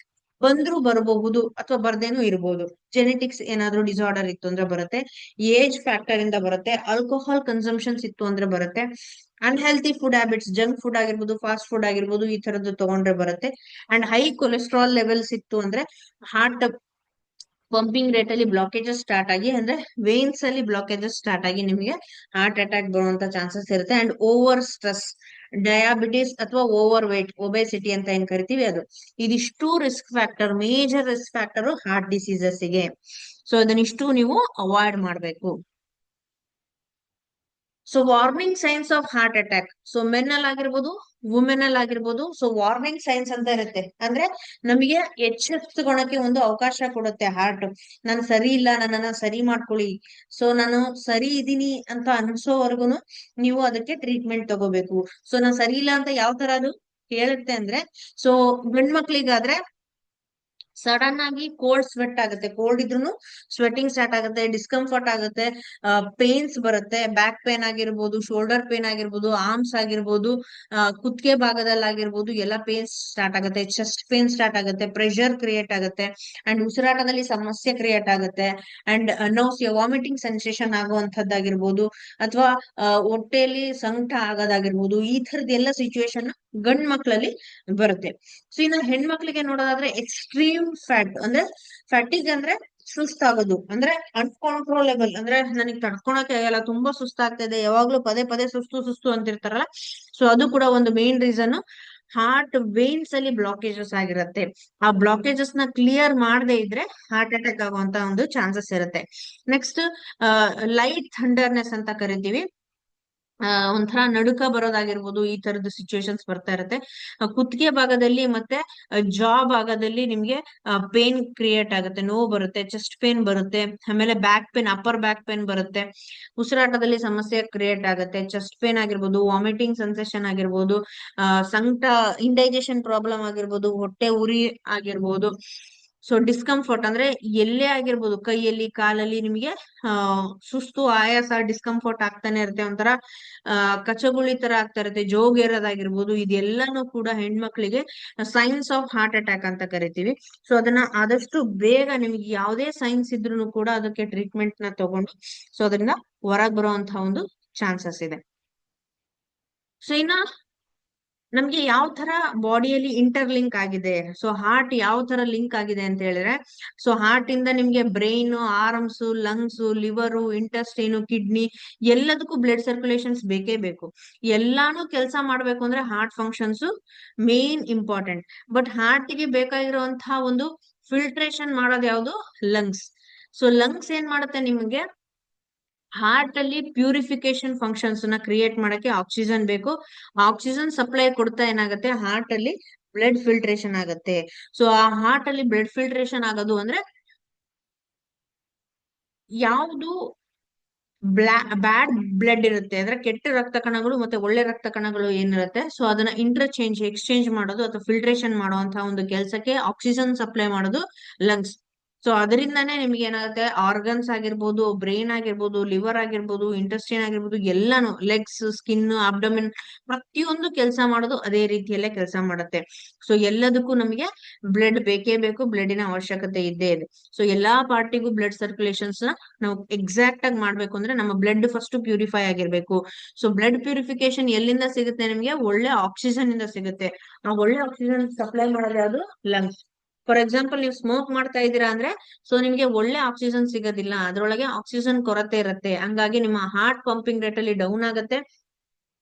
ಬಂದ್ರು ಬರಬಹುದು ಅಥವಾ ಬರ್ದೇನು ಇರಬಹುದು. ಜೆನೆಟಿಕ್ಸ್ ಏನಾದ್ರು ಡಿಸಾರ್ಡರ್ ಇತ್ತು ಅಂದ್ರೆ ಬರುತ್ತೆ. ಏಜ್ ಫ್ಯಾಕ್ಟರ್ ಇಂದ ಬರುತ್ತೆ. ಆಲ್ಕೋಹಾಲ್ ಕನ್ಸಂಪ್ಷನ್ಸ್ ಇತ್ತು ಅಂದ್ರೆ ಬರುತ್ತೆ. Unhealthy food habits, junk food ಆಗಿರ್ಬೋದು, ಫಾಸ್ಟ್ ಫುಡ್ ಆಗಿರ್ಬೋದು, ಈ ತರದ್ದು ತಗೊಂಡ್ರೆ ಬರುತ್ತೆ. ಅಂಡ್ ಹೈ ಕೊಲೆಸ್ಟ್ರಾಲ್ ಲೆವೆಲ್ಸ್ ಇತ್ತು ಅಂದ್ರೆ ಹಾರ್ಟ್ ಪಂಪಿಂಗ್ ರೇಟ್ ಅಲ್ಲಿ ಬ್ಲಾಕೇಜಸ್ ಸ್ಟಾರ್ಟ್ ಆಗಿ, ಅಂದ್ರೆ ವೇನ್ಸ್ ಅಲ್ಲಿ ಬ್ಲಾಕೇಜಸ್ ಸ್ಟಾರ್ಟ್ ಆಗಿ ನಿಮಗೆ ಹಾರ್ಟ್ ಅಟ್ಯಾಕ್ ಬರುವಂತ ಚಾನ್ಸಸ್ ಇರುತ್ತೆ. ಅಂಡ್ ಓವರ್ ಸ್ಟ್ರೆಸ್, ಡಯಾಬಿಟಿಸ್ ಅಥವಾ ಓವರ್ ವೇಟ್, ಒಬೆಸಿಟಿ ಅಂತ ಏನ್ ಕರಿತೀವಿ ಅದು, ಇದಿಷ್ಟು risk factor, major risk factor heart diseases ಗೆ. ಸೊ ಅದನ್ನಿಷ್ಟು ನೀವು ಅವಾಯ್ಡ್ ಮಾಡ್ಬೇಕು. So warning science of heart attack. So men ಅಲ್ಲಿ ಆಗಿರ್ಬೋದು, ವುಮೆನ್ ಅಲ್ಲಿ ಆಗಿರ್ಬೋದು. ಸೊ ವಾರ್ನಿಂಗ್ ಸೈನ್ಸ್ ಅಂತ ಇರುತ್ತೆ, ಅಂದ್ರೆ ನಮಗೆ ಎಚ್ಚೆತ್ತುಕೊಳಕ್ಕೆ ಒಂದು ಅವಕಾಶ ಕೊಡುತ್ತೆ ಹಾರ್ಟ್. ನಾನು ಸರಿ ಇಲ್ಲ, ನನ್ನನ್ನ ಸರಿ ಮಾಡ್ಕೊಳ್ಳಿ. ಸೊ ನಾನು ಸರಿ ಇದೀನಿ ಅಂತ ಅನ್ಸೋವರ್ಗುನು ನೀವು ಅದಕ್ಕೆ ಟ್ರೀಟ್ಮೆಂಟ್ ತಗೋಬೇಕು. ಸೊ ನಾನು ಸರಿ ಇಲ್ಲ ಅಂತ ಯಾವ ತರ ಅದು ಹೇಳುತ್ತೆ ಅಂದ್ರೆ, ಸೊ ಗಂಡ್ ಮಕ್ಳಿಗಾದ್ರೆ ಸಡನ್ ಆಗಿ ಕೋಲ್ಡ್ ಸ್ವೆಟ್ ಆಗುತ್ತೆ, ಕೋಲ್ಡ್ ಇದ್ರೂ ಸ್ವೆಟ್ಟಿಂಗ್ ಸ್ಟಾರ್ಟ್ ಆಗುತ್ತೆ, ಡಿಸ್ಕಂಫರ್ಟ್ ಆಗುತ್ತೆ, ಪೇನ್ಸ್ ಬರುತ್ತೆ, ಬ್ಯಾಕ್ ಪೇನ್ ಆಗಿರ್ಬೋದು, ಶೋಲ್ಡರ್ ಪೇನ್ ಆಗಿರ್ಬೋದು, ಆರ್ಮ್ಸ್ ಆಗಿರ್ಬೋದು, ಕುತ್ತಿಗೆ ಭಾಗದಲ್ಲಿ ಆಗಿರ್ಬೋದು, ಎಲ್ಲ ಪೇನ್ಸ್ ಸ್ಟಾರ್ಟ್ ಆಗುತ್ತೆ, ಚೆಸ್ಟ್ ಪೇನ್ ಸ್ಟಾರ್ಟ್ ಆಗುತ್ತೆ, ಪ್ರೆಷರ್ ಕ್ರಿಯೇಟ್ ಆಗುತ್ತೆ, ಅಂಡ್ ಉಸಿರಾಟದಲ್ಲಿ ಸಮಸ್ಯೆ ಕ್ರಿಯೇಟ್ ಆಗುತ್ತೆ, ಅಂಡ್ ನೌಸಿಯಾ ವಾಮಿಟಿಂಗ್ ಸೆನ್ಸೇಷನ್ ಆಗುವಂತದ್ದಾಗಿರ್ಬೋದು, ಅಥವಾ ಹೊಟ್ಟೆಯಲ್ಲಿ ಸಂಕಟ ಆಗೋದಾಗಿರ್ಬೋದು. ಈ ತರದ ಎಲ್ಲ ಸಿಚುವೇಶನ್ ಗಂಡ್ ಮಕ್ಳಲ್ಲಿ ಬರುತ್ತೆ. ಸೊ ಇನ್ನು ಹೆಣ್ಮಕ್ಳಿಗೆ ನೋಡೋದಾದ್ರೆ ಎಕ್ಸ್ಟ್ರೀಮ್ ಫ್ಯಾಟ್, ಅಂದ್ರೆ ಫ್ಯಾಟಿಗ್ ಅಂದ್ರೆ ಸುಸ್ತಾಗೋದು, ಅಂದ್ರೆ ಅನ್ಕಂಟ್ರೋಲೇಬಲ್, ಅಂದ್ರೆ ನನಗೆ ತಡ್ಕೊಳಕ್ಕೆ ಆಗಲ್ಲ, ತುಂಬಾ ಸುಸ್ತಾಗ್ತಾ ಇದೆ, ಯಾವಾಗ್ಲೂ ಪದೇ ಪದೇ ಸುಸ್ತು ಸುಸ್ತು ಅಂತಿರ್ತಾರಲ್ಲ. ಸೊ ಅದು ಕೂಡ ಒಂದು ಮೇನ್ ರೀಸನ್. ಹಾರ್ಟ್ ವೇನ್ಸ್ ಅಲ್ಲಿ ಬ್ಲಾಕೇಜಸ್ ಆಗಿರುತ್ತೆ. ಆ ಬ್ಲಾಕೇಜಸ್ ನ ಕ್ಲಿಯರ್ ಮಾಡದೇ ಇದ್ರೆ ಹಾರ್ಟ್ ಅಟ್ಯಾಕ್ ಆಗುವಂತ ಒಂದು ಚಾನ್ಸಸ್ ಇರುತ್ತೆ. ನೆಕ್ಸ್ಟ್ ಲೈಟ್ ಥಂಡರ್ನೆಸ್ ಅಂತ ಕರಿತೀವಿ. ಒಂಥರ ನಡುಕ ಬರೋದಾಗಿರ್ಬೋದು, ಈ ತರದ ಸಿಚುವೇಶನ್ಸ್ ಬರ್ತಾ ಇರುತ್ತೆ. ಕುತ್ತಿಗೆ ಭಾಗದಲ್ಲಿ ಮತ್ತೆ ಜಾ ಭಾಗದಲ್ಲಿ ನಿಮ್ಗೆ ಪೇನ್ ಕ್ರಿಯೇಟ್ ಆಗುತ್ತೆ, ನೋವು ಬರುತ್ತೆ, ಚೆಸ್ಟ್ ಪೇನ್ ಬರುತ್ತೆ, ಆಮೇಲೆ back pain, upper back pain ಬರುತ್ತೆ, ಉಸಿರಾಟದಲ್ಲಿ ಸಮಸ್ಯೆ ಕ್ರಿಯೇಟ್ ಆಗುತ್ತೆ, ಚೆಸ್ಟ್ ಪೇನ್ ಆಗಿರ್ಬೋದು, ವಾಮಿಟಿಂಗ್ ಸೆನ್ಸೇಷನ್ ಆಗಿರ್ಬೋದು, ಸಂಕಟ, ಇಂಡೈಜೆಷನ್ ಪ್ರಾಬ್ಲಮ್ ಆಗಿರ್ಬೋದು, ಹೊಟ್ಟೆ ಉರಿ ಆಗಿರ್ಬೋದು. ಸೊ ಡಿಸ್ಕಂಫರ್ಟ್ ಅಂದ್ರೆ ಎಲ್ಲೇ ಆಗಿರ್ಬೋದು, ಕೈಯಲ್ಲಿ ಕಾಲಲ್ಲಿ ನಿಮ್ಗೆ ಸುಸ್ತು, ಆಯಾಸ, ಡಿಸ್ಕಂಫರ್ಟ್ ಆಗ್ತಾನೆ ಇರುತ್ತೆ, ಒಂಥರ ಕಚಗುಳಿ ತರ ಆಗ್ತಾ ಇರುತ್ತೆ, ಜೋಗೇರೋದಾಗಿರ್ಬೋದು. ಇದೆಲ್ಲಾನು ಕೂಡ ಹೆಣ್ಮಕ್ಳಿಗೆ ಸೈನ್ಸ್ ಆಫ್ ಹಾರ್ಟ್ ಅಟ್ಯಾಕ್ ಅಂತ ಕರಿತೀವಿ. ಸೊ ಅದನ್ನ ಆದಷ್ಟು ಬೇಗ ನಿಮ್ಗೆ ಯಾವುದೇ ಸೈನ್ಸ್ ಇದ್ರೂ ಕೂಡ ಅದಕ್ಕೆ ಟ್ರೀಟ್ಮೆಂಟ್ ನ ತಗೊಂಡು ಸೊ ಅದರಿಂದ ಹೊರಗ್ ಬರುವಂತಹ ಒಂದು ಚಾನ್ಸಸ್ ಇದೆ. ಸೊ ಇನ್ನ ನಮ್ಗೆ ಯಾವ ತರ ಬಾಡಿಯಲ್ಲಿ ಇಂಟರ್ ಲಿಂಕ್ ಆಗಿದೆ, ಸೊ ಹಾರ್ಟ್ ಯಾವ ತರ ಲಿಂಕ್ ಆಗಿದೆ ಅಂತ ಹೇಳಿದ್ರೆ, ಸೊ ಹಾರ್ಟ್ ಇಂದ ನಿಮ್ಗೆ brain, arms, lungs, liver, intestine, kidney, ಎಲ್ಲದಕ್ಕೂ ಬ್ಲಡ್ ಸರ್ಕ್ಯುಲೇಷನ್ಸ್ ಬೇಕೇ ಬೇಕು. ಎಲ್ಲಾನು ಕೆಲಸ ಮಾಡ್ಬೇಕು ಅಂದ್ರೆ heart functions main important. But heart ಗೆ ಬೇಕಾಗಿರುವಂತಹ ಒಂದು ಫಿಲ್ಟ್ರೇಷನ್ ಮಾಡೋದು ಯಾವುದು? ಲಂಗ್ಸ್. ಸೊ ಲಂಗ್ಸ್ ಏನ್ ಮಾಡುತ್ತೆ ನಿಮ್ಗೆ, ಹಾರ್ಟ್ ಅಲ್ಲಿ ಪ್ಯೂರಿಫಿಕೇಶನ್ ಫಂಕ್ಷನ್ಸ್ ನ ಕ್ರಿಯೇಟ್ ಮಾಡಕ್ಕೆ ಆಕ್ಸಿಜನ್ ಬೇಕು. ಆಕ್ಸಿಜನ್ ಸಪ್ಲೈ ಕೊಡ್ತಾ ಏನಾಗುತ್ತೆ, ಹಾರ್ಟ್ ಅಲ್ಲಿ ಬ್ಲಡ್ ಫಿಲ್ಟ್ರೇಷನ್ ಆಗುತ್ತೆ. ಸೊ ಆ ಹಾರ್ಟ್ ಅಲ್ಲಿ ಬ್ಲಡ್ ಫಿಲ್ಟ್ರೇಷನ್ ಆಗೋದು ಅಂದ್ರೆ ಯಾವುದು ಬ್ಯಾಡ್ ಬ್ಲಡ್ ಇರುತ್ತೆ, ಅಂದ್ರೆ ಕೆಟ್ಟ ರಕ್ತ ಕಣಗಳು ಮತ್ತೆ ಒಳ್ಳೆ ರಕ್ತ ಕಣಗಳು ಏನಿರುತ್ತೆ, ಸೊ ಅದನ್ನ ಎಕ್ಸ್ಚೇಂಜ್ ಮಾಡೋದು ಅಥವಾ ಫಿಲ್ಟ್ರೇಷನ್ ಮಾಡುವಂತಹ ಒಂದು ಕೆಲಸಕ್ಕೆ ಆಕ್ಸಿಜನ್ ಸಪ್ಲೈ ಮಾಡೋದು ಲಂಗ್ಸ್. ಸೊ ಅದರಿಂದಾನೇ ನಿಮ್ಗೆ ಏನಾಗುತ್ತೆ, ಆರ್ಗನ್ಸ್ ಆಗಿರ್ಬೋದು, ಬ್ರೈನ್ ಆಗಿರ್ಬೋದು, ಲಿವರ್ ಆಗಿರ್ಬೋದು, ಇಂಟೆಸ್ಟೈನ್ ಆಗಿರ್ಬೋದು, ಎಲ್ಲಾನು, ಲೆಗ್ಸ್, ಸ್ಕಿನ್, ಅಬ್ಡಮಿನ್, ಪ್ರತಿಯೊಂದು ಕೆಲಸ ಮಾಡೋದು ಅದೇ ರೀತಿಯಲ್ಲೇ ಕೆಲಸ ಮಾಡುತ್ತೆ. ಸೊ ಎಲ್ಲದಕ್ಕೂ ನಮಗೆ ಬ್ಲಡ್ ಬೇಕೇ ಬೇಕು, ಬ್ಲಡ್ಡಿನ ಅವಶ್ಯಕತೆ ಇದ್ದೇ ಇದೆ. ಸೊ ಎಲ್ಲಾ ಪಾರ್ಟಿಗೂ ಬ್ಲಡ್ ಸರ್ಕ್ಯುಲೇಷನ್ಸ್ ನ ನಾವು ಎಕ್ಸಾಕ್ಟ್ ಆಗಿ ಮಾಡ್ಬೇಕು ಅಂದ್ರೆ ನಮ್ಮ ಬ್ಲಡ್ ಫಸ್ಟ್ ಪ್ಯೂರಿಫೈ ಆಗಿರ್ಬೇಕು. ಸೊ ಬ್ಲಡ್ ಪ್ಯೂರಿಫಿಕೇಶನ್ ಎಲ್ಲಿಂದ ಸಿಗುತ್ತೆ ನಿಮ್ಗೆ? ಒಳ್ಳೆ ಆಕ್ಸಿಜನ್ ಇಂದ ಸಿಗುತ್ತೆ. ಆ ಒಳ್ಳೆ ಆಕ್ಸಿಜನ್ ಸಪ್ಲೈ ಮಾಡೋದು ಯಾವುದು? ಲಂಗ್ಸ್. ಫಾರ್ ಎಕ್ಸಾಂಪಲ್ ನೀವು ಸ್ಮೋಕ್ ಮಾಡ್ತಾ ಇದ್ದೀರಾ ಅಂದ್ರೆ ಸೊ ನಿಮ್ಗೆ ಒಳ್ಳೆ ಆಕ್ಸಿಜನ್ ಸಿಗೋದಿಲ್ಲ, ಅದ್ರೊಳಗೆ ಆಕ್ಸಿಜನ್ ಕೊರತೆ ಇರುತ್ತೆ, ಹಂಗಾಗಿ ನಿಮ್ಮ ಹಾರ್ಟ್ ಪಂಪಿಂಗ್ ರೇಟ್ ಅಲ್ಲಿ ಡೌನ್ ಆಗುತ್ತೆ.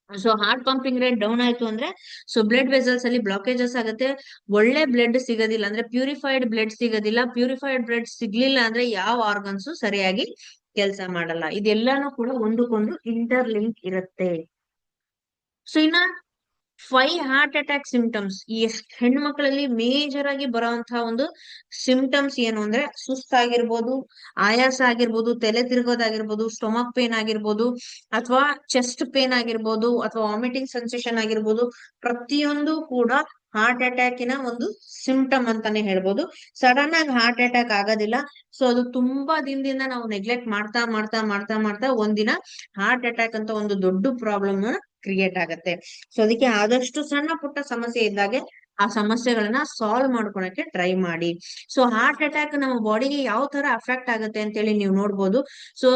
So heart pumping rate down ಆಯ್ತು ಅಂದ್ರೆ ಸೊ ಬ್ಲಡ್ ವೆಸಲ್ಸ್ ಅಲ್ಲಿ ಬ್ಲಾಕೇಜಸ್ ಆಗುತ್ತೆ, ಒಳ್ಳೆ ಬ್ಲಡ್ ಸಿಗೋದಿಲ್ಲ, ಅಂದ್ರೆ ಪ್ಯೂರಿಫೈಡ್ ಬ್ಲಡ್ ಸಿಗೋದಿಲ್ಲ. ಪ್ಯೂರಿಫೈಡ್ ಬ್ಲಡ್ ಸಿಗ್ಲಿಲ್ಲ ಅಂದ್ರೆ ಯಾವ ಆರ್ಗನ್ಸ್ ಸರಿಯಾಗಿ ಕೆಲಸ ಮಾಡಲ್ಲ. ಇದೆಲ್ಲಾನು ಕೂಡ ಒಂದಕ್ಕೊಂದು ಇಂಟರ್ ಲಿಂಕ್ ಇರುತ್ತೆ. ಸೊ ಇನ್ನ 5 ಹಾರ್ಟ್ ಅಟ್ಯಾಕ್ ಸಿಂಪ್ಟಮ್ಸ್, ಈ ಹೆಣ್ಮಕ್ಳಲ್ಲಿ ಮೇಜರ್ ಆಗಿ ಬರುವಂತಹ ಒಂದು ಸಿಂಪ್ಟಮ್ಸ್ ಏನು ಅಂದ್ರೆ, ಸುಸ್ತಾಗಿರ್ಬೋದು, ಆಯಾಸ ಆಗಿರ್ಬೋದು, ತಲೆ ತಿರುಗೋದಾಗಿರ್ಬೋದು, ಸ್ಟೊಮಕ್ ಪೇನ್ ಆಗಿರ್ಬೋದು, ಅಥವಾ ಚೆಸ್ಟ್ ಪೇನ್ ಆಗಿರ್ಬೋದು, ಅಥವಾ ವಾಮಿಟಿಂಗ್ ಸೆನ್ಸೇಷನ್ ಆಗಿರ್ಬೋದು. ಪ್ರತಿಯೊಂದು ಕೂಡ ಹಾರ್ಟ್ ಅಟ್ಯಾಕಿನ ಒಂದು ಸಿಂಪ್ಟಮ್ ಅಂತಾನೆ ಹೇಳ್ಬೋದು. ಸಡನ್ ಆಗಿ ಹಾರ್ಟ್ ಅಟ್ಯಾಕ್ ಆಗೋದಿಲ್ಲ. ಸೊ ಅದು ತುಂಬಾ ದಿನದಿಂದ ನಾವು ನೆಗ್ಲೆಕ್ಟ್ ಮಾಡ್ತಾ ಮಾಡ್ತಾ ಮಾಡ್ತಾ ಮಾಡ್ತಾ ಒಂದಿನ ಹಾರ್ಟ್ ಅಟ್ಯಾಕ್ ಅಂತ ಒಂದು ದೊಡ್ಡ ಪ್ರಾಬ್ಲಮ್ ಕ್ರಿಯೇಟ್ ಆಗತ್ತೆ. ಸೊ ಅದಕ್ಕೆ ಆದಷ್ಟು ಸಣ್ಣ ಪುಟ್ಟ ಸಮಸ್ಯೆ ಇದ್ದಾಗೆ ಆ ಸಮಸ್ಯೆಗಳನ್ನ ಸಾಲ್ವ್ ಮಾಡ್ಕೊಳಕ್ಕೆ ಟ್ರೈ ಮಾಡಿ. ಸೊ ಹಾರ್ಟ್ ಅಟ್ಯಾಕ್ ನಮ್ಮ ಬಾಡಿಗೆ ಯಾವ ತರ ಅಫೆಕ್ಟ್ ಆಗುತ್ತೆ ಅಂತ ಹೇಳಿ ನೀವು ನೋಡ್ಬೋದು. ಸೊ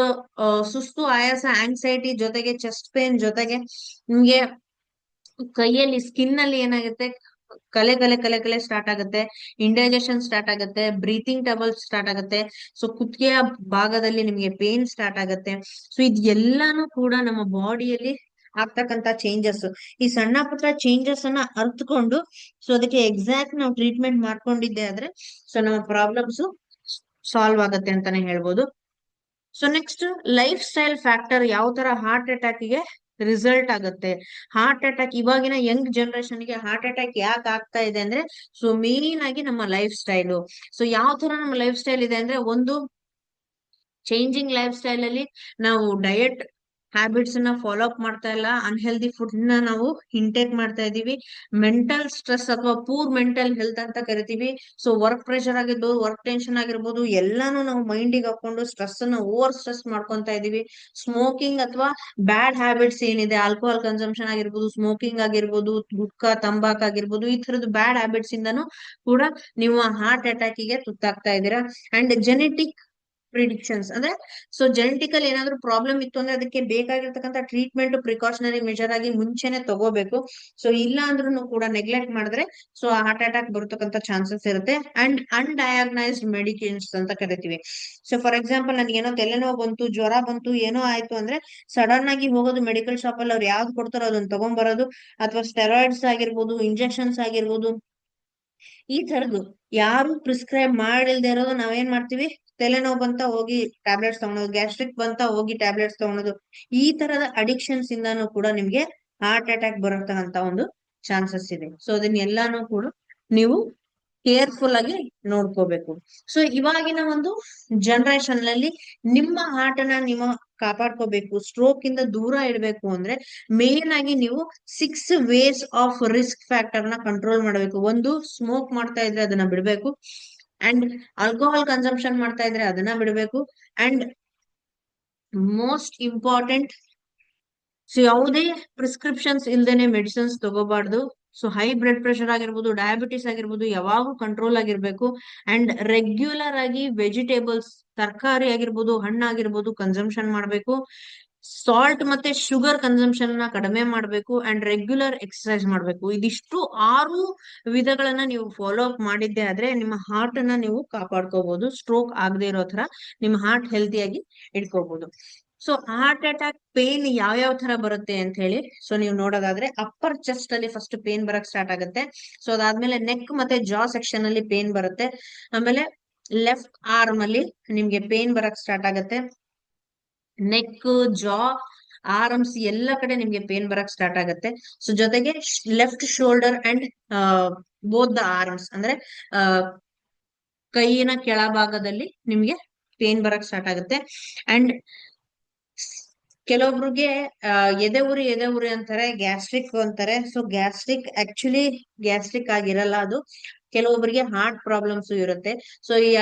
ಸುಸ್ತು, ಆಯಾಸ, ಆಂಗ್ಸೈಟಿ ಜೊತೆಗೆ ಚೆಸ್ಟ್ ಪೇನ್ ಜೊತೆಗೆ ನಿಮ್ಗೆ ಕೈಯಲ್ಲಿ, ಸ್ಕಿನ್ ಅಲ್ಲಿ ಏನಾಗುತ್ತೆ, ಕಲೆ ಕಲೆ ಕಲೆ ಕಲೆ ಸ್ಟಾರ್ಟ್ ಆಗುತ್ತೆ, ಇಂಡೈಜೆಷನ್ ಸ್ಟಾರ್ಟ್ ಆಗುತ್ತೆ, ಬ್ರೀತಿಂಗ್ ಟ್ರಬಲ್ ಸ್ಟಾರ್ಟ್ ಆಗುತ್ತೆ. ಸೊ ಕುತ್ತಿಗೆಯ ಭಾಗದಲ್ಲಿ ನಿಮ್ಗೆ ಪೇನ್ ಸ್ಟಾರ್ಟ್ ಆಗುತ್ತೆ. ಸೊ ಇದೆಲ್ಲಾನು ಕೂಡ ನಮ್ಮ ಬಾಡಿಯಲ್ಲಿ ಆಗ್ತಕ್ಕಂತ ಚೇಂಜಸ್. ಈ ಸಣ್ಣ ಪುಟ್ಟ ಚೇಂಜಸ್ ಅನ್ನ ಅರ್ಥಕೊಂಡು ಸೊ ಅದಕ್ಕೆ ಎಕ್ಸಾಕ್ಟ್ ನಾವು ಟ್ರೀಟ್ಮೆಂಟ್ ಮಾಡ್ಕೊಂಡಿದ್ದೆ ಆದ್ರೆ ಸೊ ನಮ್ಮ ಪ್ರಾಬ್ಲಮ್ಸ್ ಸಾಲ್ವ್ ಆಗತ್ತೆ ಅಂತಾನೆ ಹೇಳ್ಬೋದು. So next life style factor ಯಾವ ತರ ಹಾರ್ಟ್ ಅಟ್ಯಾಕ್ ಗೆ ರಿಸಲ್ಟ್ ಆಗುತ್ತೆ. ಹಾರ್ಟ್ ಅಟ್ಯಾಕ್ ಇವಾಗಿನ ಯಂಗ್ ಜನರೇಷನ್ ಗೆ ಹಾರ್ಟ್ ಅಟ್ಯಾಕ್ ಯಾಕೆ ಆಗ್ತಾ ಇದೆ ಅಂದ್ರೆ, ಸೊ ಮೇನ್ ಆಗಿ ನಮ್ಮ ಲೈಫ್ ಸ್ಟೈಲು. ಸೊ ಯಾವ ತರ ನಮ್ಮ ಲೈಫ್ ಸ್ಟೈಲ್ ಇದೆ ಅಂದ್ರೆ, ಒಂದು ಚೇಂಜಿಂಗ್ ಲೈಫ್ ಸ್ಟೈಲ್ ಅಲ್ಲಿ ನಾವು ಡಯಟ್ ಹ್ಯಾಬಿಟ್ಸ್ ನ ಫಾಲೋ ಅಪ್ ಮಾಡ್ತಾ ಇಲ್ಲ, ಅನ್ಹೆಲ್ದಿ ಫುಡ್ ನ ನಾವು ಇಂಟೇಕ್ ಮಾಡ್ತಾ ಇದೀವಿ, ಮೆಂಟಲ್ ಸ್ಟ್ರೆಸ್ ಅಥವಾ ಪೂರ್ ಮೆಂಟಲ್ ಹೆಲ್ತ್ ಅಂತ ಕರಿತೀವಿ. ಸೊ ವರ್ಕ್ ಪ್ರೆಷರ್ ಆಗಿರ್ಬೋದು, ವರ್ಕ್ ಟೆನ್ಷನ್ ಆಗಿರ್ಬೋದು, ಎಲ್ಲಾನು ನಾವು ಮೈಂಡಿಗೆ ಹಾಕೊಂಡು ಸ್ಟ್ರೆಸ್ ಅನ್ನ ಓವರ್ ಸ್ಟ್ರೆಸ್ ಮಾಡ್ಕೊಂತ ಇದೀವಿ. ಸ್ಮೋಕಿಂಗ್ ಅಥವಾ ಬ್ಯಾಡ್ ಹ್ಯಾಬಿಟ್ಸ್ ಏನಿದೆ, ಆಲ್ಕೋಹಾಲ್ ಕನ್ಸಂಪ್ಷನ್ ಆಗಿರ್ಬೋದು, ಸ್ಮೋಕಿಂಗ್ ಆಗಿರ್ಬೋದು, ಗುಟ್ಕಾ ತಂಬಾಕ್ ಆಗಿರ್ಬೋದು, ಈ ತರದ್ದು ಬ್ಯಾಡ್ ಹ್ಯಾಬಿಟ್ಸ್ ಇಂದನೂ ಕೂಡ ನೀವು ಹಾರ್ಟ್ ಅಟ್ಯಾಕ್ ಗೆ ತುತ್ತಾಗ್ತಾ ಇದ್ದೀರಾ. ಅಂಡ್ ಜೆನೆಟಿಕ್ ಪ್ರಿಡಿಕ್ಷನ್ಸ್ ಅಂದ್ರೆ, ಸೊ ಜೆನೆಟಿಕಲ್ ಏನಾದ್ರು ಪ್ರಾಬ್ಲಮ್ ಇತ್ತು ಅಂದ್ರೆ ಅದಕ್ಕೆ ಬೇಕಾಗಿರ್ತಕ್ಕಂಥ ಟ್ರೀಟ್ಮೆಂಟ್ ಪ್ರಿಕಾಷನರಿ ಮೆಜರ್ ಆಗಿ ಮುಂಚೆನೆ ತಗೋಬೇಕು. ಸೊ ಇಲ್ಲ ಅಂದ್ರೂ ಕೂಡ ನೆಗ್ಲೆಕ್ಟ್ ಮಾಡಿದ್ರೆ ಸೊ ಹಾರ್ಟ್ ಅಟ್ಯಾಕ್ ಬರ್ತಕ್ಕಂಥ ಚಾನ್ಸಸ್ ಇರುತ್ತೆ. ಅಂಡ್ ಅನ್ಡಯಾಗ್ನೈಸ್ಡ್ ಮೆಡಿಕೇಶನ್ಸ್ ಅಂತ ಕರಿತೀವಿ. ಸೊ ಫಾರ್ ಎಕ್ಸಾಂಪಲ್ ನನ್ಗೆ ಏನೋ ತಲೆನೋವು ಬಂತು, ಜ್ವರ ಬಂತು, ಏನೋ ಆಯ್ತು ಅಂದ್ರೆ ಸಡನ್ ಆಗಿ ಹೋಗೋದು ಮೆಡಿಕಲ್ ಶಾಪ್ ಅಲ್ಲಿ ಅವ್ರು ಯಾವ್ದು ಕೊಡ್ತಾರೋ ಅದನ್ನ ತಗೊಂಡ್ಬರೋದು, ಅಥವಾ ಸ್ಟೆರಾಯ್ಡ್ಸ್ ಆಗಿರ್ಬೋದು, ಇಂಜೆಕ್ಷನ್ಸ್ ಆಗಿರ್ಬೋದು, ಈ ತರದ್ದು ಯಾರು ಪ್ರಿಸ್ಕ್ರೈಬ್ ಮಾಡಿಲ್ದೇ ಇರೋದು ನಾವೇನ್ ಮಾಡ್ತೀವಿ, ತಲೆನೋವು ಬಂತ ಹೋಗಿ ಟ್ಯಾಬ್ಲೆಟ್ಸ್ ತಗೊಳೋದು, ಗ್ಯಾಸ್ಟ್ರಿಕ್ ಬಂತ ಹೋಗಿ ಟ್ಯಾಬ್ಲೆಟ್ಸ್ ತಗೊಳೋದು, ಈ ತರದ ಅಡಿಕ್ಷನ್ಸ್ ಇಂದಾನು ಕೂಡ ನಿಮ್ಗೆ ಹಾರ್ಟ್ ಅಟ್ಯಾಕ್ ಬರತಕ್ಕಂತ ಒಂದು ಚಾನ್ಸಸ್ ಇದೆ. ಸೊ ಅದನ್ನೆಲ್ಲಾನು ಕೂಡ ನೀವು ಕೇರ್ಫುಲ್ ಆಗಿ ನೋಡ್ಕೋಬೇಕು. ಸೊ ಇವಾಗಿನ ಒಂದು ಜನರೇಷನ್ ನಲ್ಲಿ ನಿಮ್ಮ ಹಾರ್ಟ್ ಅನ್ನ ನೀವು ಕಾಪಾಡ್ಕೋಬೇಕು, ಸ್ಟ್ರೋಕ್ ಇಂದ ದೂರ ಇಡಬೇಕು ಅಂದ್ರೆ ಮೇನ್ ಆಗಿ ನೀವು 6 ವೇಸ್ ಆಫ್ ರಿಸ್ಕ್ ಫ್ಯಾಕ್ಟರ್ ನ ಕಂಟ್ರೋಲ್ ಮಾಡಬೇಕು. ಒಂದು, ಸ್ಮೋಕ್ ಮಾಡ್ತಾ ಇದ್ರೆ ಅದನ್ನ ಬಿಡ್ಬೇಕು. ಅಂಡ್ ಆಲ್ಕೋಹಾಲ್ ಕನ್ಸಂಪ್ಷನ್ ಮಾಡ್ತಾ ಇದ್ರೆ ಅದನ್ನ ಬಿಡ್ಬೇಕು. ಅಂಡ್ ಮೋಸ್ಟ್ ಇಂಪಾರ್ಟೆಂಟ್, ಸೊ ಯಾವುದೇ ಪ್ರಿಸ್ಕ್ರಿಪ್ಷನ್ಸ್ ಇಲ್ದೇನೆ ಮೆಡಿಸಿನ್ಸ್ ತಗೋಬಾರ್ದು. ಸೊ ಹೈ ಬ್ಲಡ್ ಪ್ರೆಷರ್ ಆಗಿರ್ಬೋದು, ಡಯಾಬಿಟಿಸ್ ಆಗಿರ್ಬೋದು, ಯಾವಾಗೂ ಕಂಟ್ರೋಲ್ ಆಗಿರ್ಬೇಕು. ಅಂಡ್ ರೆಗ್ಯುಲರ್ ಆಗಿ ವೆಜಿಟೇಬಲ್ಸ್, ತರಕಾರಿ ಆಗಿರ್ಬೋದು, ಹಣ್ಣಾಗಿರ್ಬೋದು ಕನ್ಸಂಪ್ಷನ್ ಮಾಡ್ಬೇಕು. ಸಾಲ್ಟ್ ಮತ್ತೆ ಶುಗರ್ ಕನ್ಸಂಪ್ಷನ್ ನ ಕಡಿಮೆ ಮಾಡ್ಬೇಕು. ಅಂಡ್ ರೆಗ್ಯುಲರ್ ಎಕ್ಸರ್ಸೈಸ್ ಮಾಡ್ಬೇಕು. ಇದಿಷ್ಟು 6 ವಿಧಗಳನ್ನ ನೀವು ಫಾಲೋ ಅಪ್ ಮಾಡಿದ್ದೆ ಆದ್ರೆ ನಿಮ್ಮ ಹಾರ್ಟ್ ಅನ್ನ ನೀವು ಕಾಪಾಡ್ಕೋಬಹುದು. ಸ್ಟ್ರೋಕ್ ಆಗದೆ ಇರೋ ತರ ನಿಮ್ಮ ಹಾರ್ಟ್ ಹೆಲ್ತಿಯಾಗಿ ಇಟ್ಕೋಬಹುದು. ಸೊ ಹಾರ್ಟ್ ಅಟ್ಯಾಕ್ ಪೇನ್ ಯಾವ ತರ ಬರುತ್ತೆ ಅಂತ ಹೇಳಿ ಸೊ ನೀವು ನೋಡೋದಾದ್ರೆ, ಅಪ್ಪರ್ ಚೆಸ್ಟ್ ಅಲ್ಲಿ ಫಸ್ಟ್ ಪೇನ್ ಬರಕ್ ಸ್ಟಾರ್ಟ್ ಆಗುತ್ತೆ. ಸೊ ಅದಾದ್ಮೇಲೆ ನೆಕ್ ಮತ್ತೆ ಜಾ ಸೆಕ್ಷನ್ ಅಲ್ಲಿ ಪೇನ್ ಬರುತ್ತೆ. ಆಮೇಲೆ ಲೆಫ್ಟ್ ಆರ್ಮ್ ಅಲ್ಲಿ ನಿಮ್ಗೆ ಪೇನ್ ಬರಕ್ ಸ್ಟಾರ್ಟ್ ಆಗುತ್ತೆ. ನೆಕ್, ಜಾ, ಆರ್ಮ್ಸ್ ಎಲ್ಲ ಕಡೆ ನಿಮ್ಗೆ ಪೇನ್ ಬರಕ್ ಸ್ಟಾರ್ಟ್ ಆಗುತ್ತೆ. ಸೊ ಜೊತೆಗೆ left shoulder and both the arms ಅಂದ್ರೆ ಆ ಕೈಯಿನ ಕೆಳಭಾಗದಲ್ಲಿ ನಿಮ್ಗೆ ಪೇನ್ ಬರಕ್ ಸ್ಟಾರ್ಟ್ ಆಗುತ್ತೆ. ಅಂಡ್ ಕೆಲವೊಬ್ರಿಗೆ ಎದೆ ಉರಿ ಅಂತಾರೆ, ಗ್ಯಾಸ್ಟ್ರಿಕ್ ಅಂತಾರೆ. ಸೊ ಗ್ಯಾಸ್ಟ್ರಿಕ್ ಆಕ್ಚುಲಿ ಗ್ಯಾಸ್ಟ್ರಿಕ್ ಆಗಿರಲ್ಲ, ಅದು ಕೆಲವೊಬ್ಬರಿಗೆ ಹಾರ್ಟ್ ಪ್ರಾಬ್ಲಮ್ಸ್ ಇರುತ್ತೆ. ಸೊ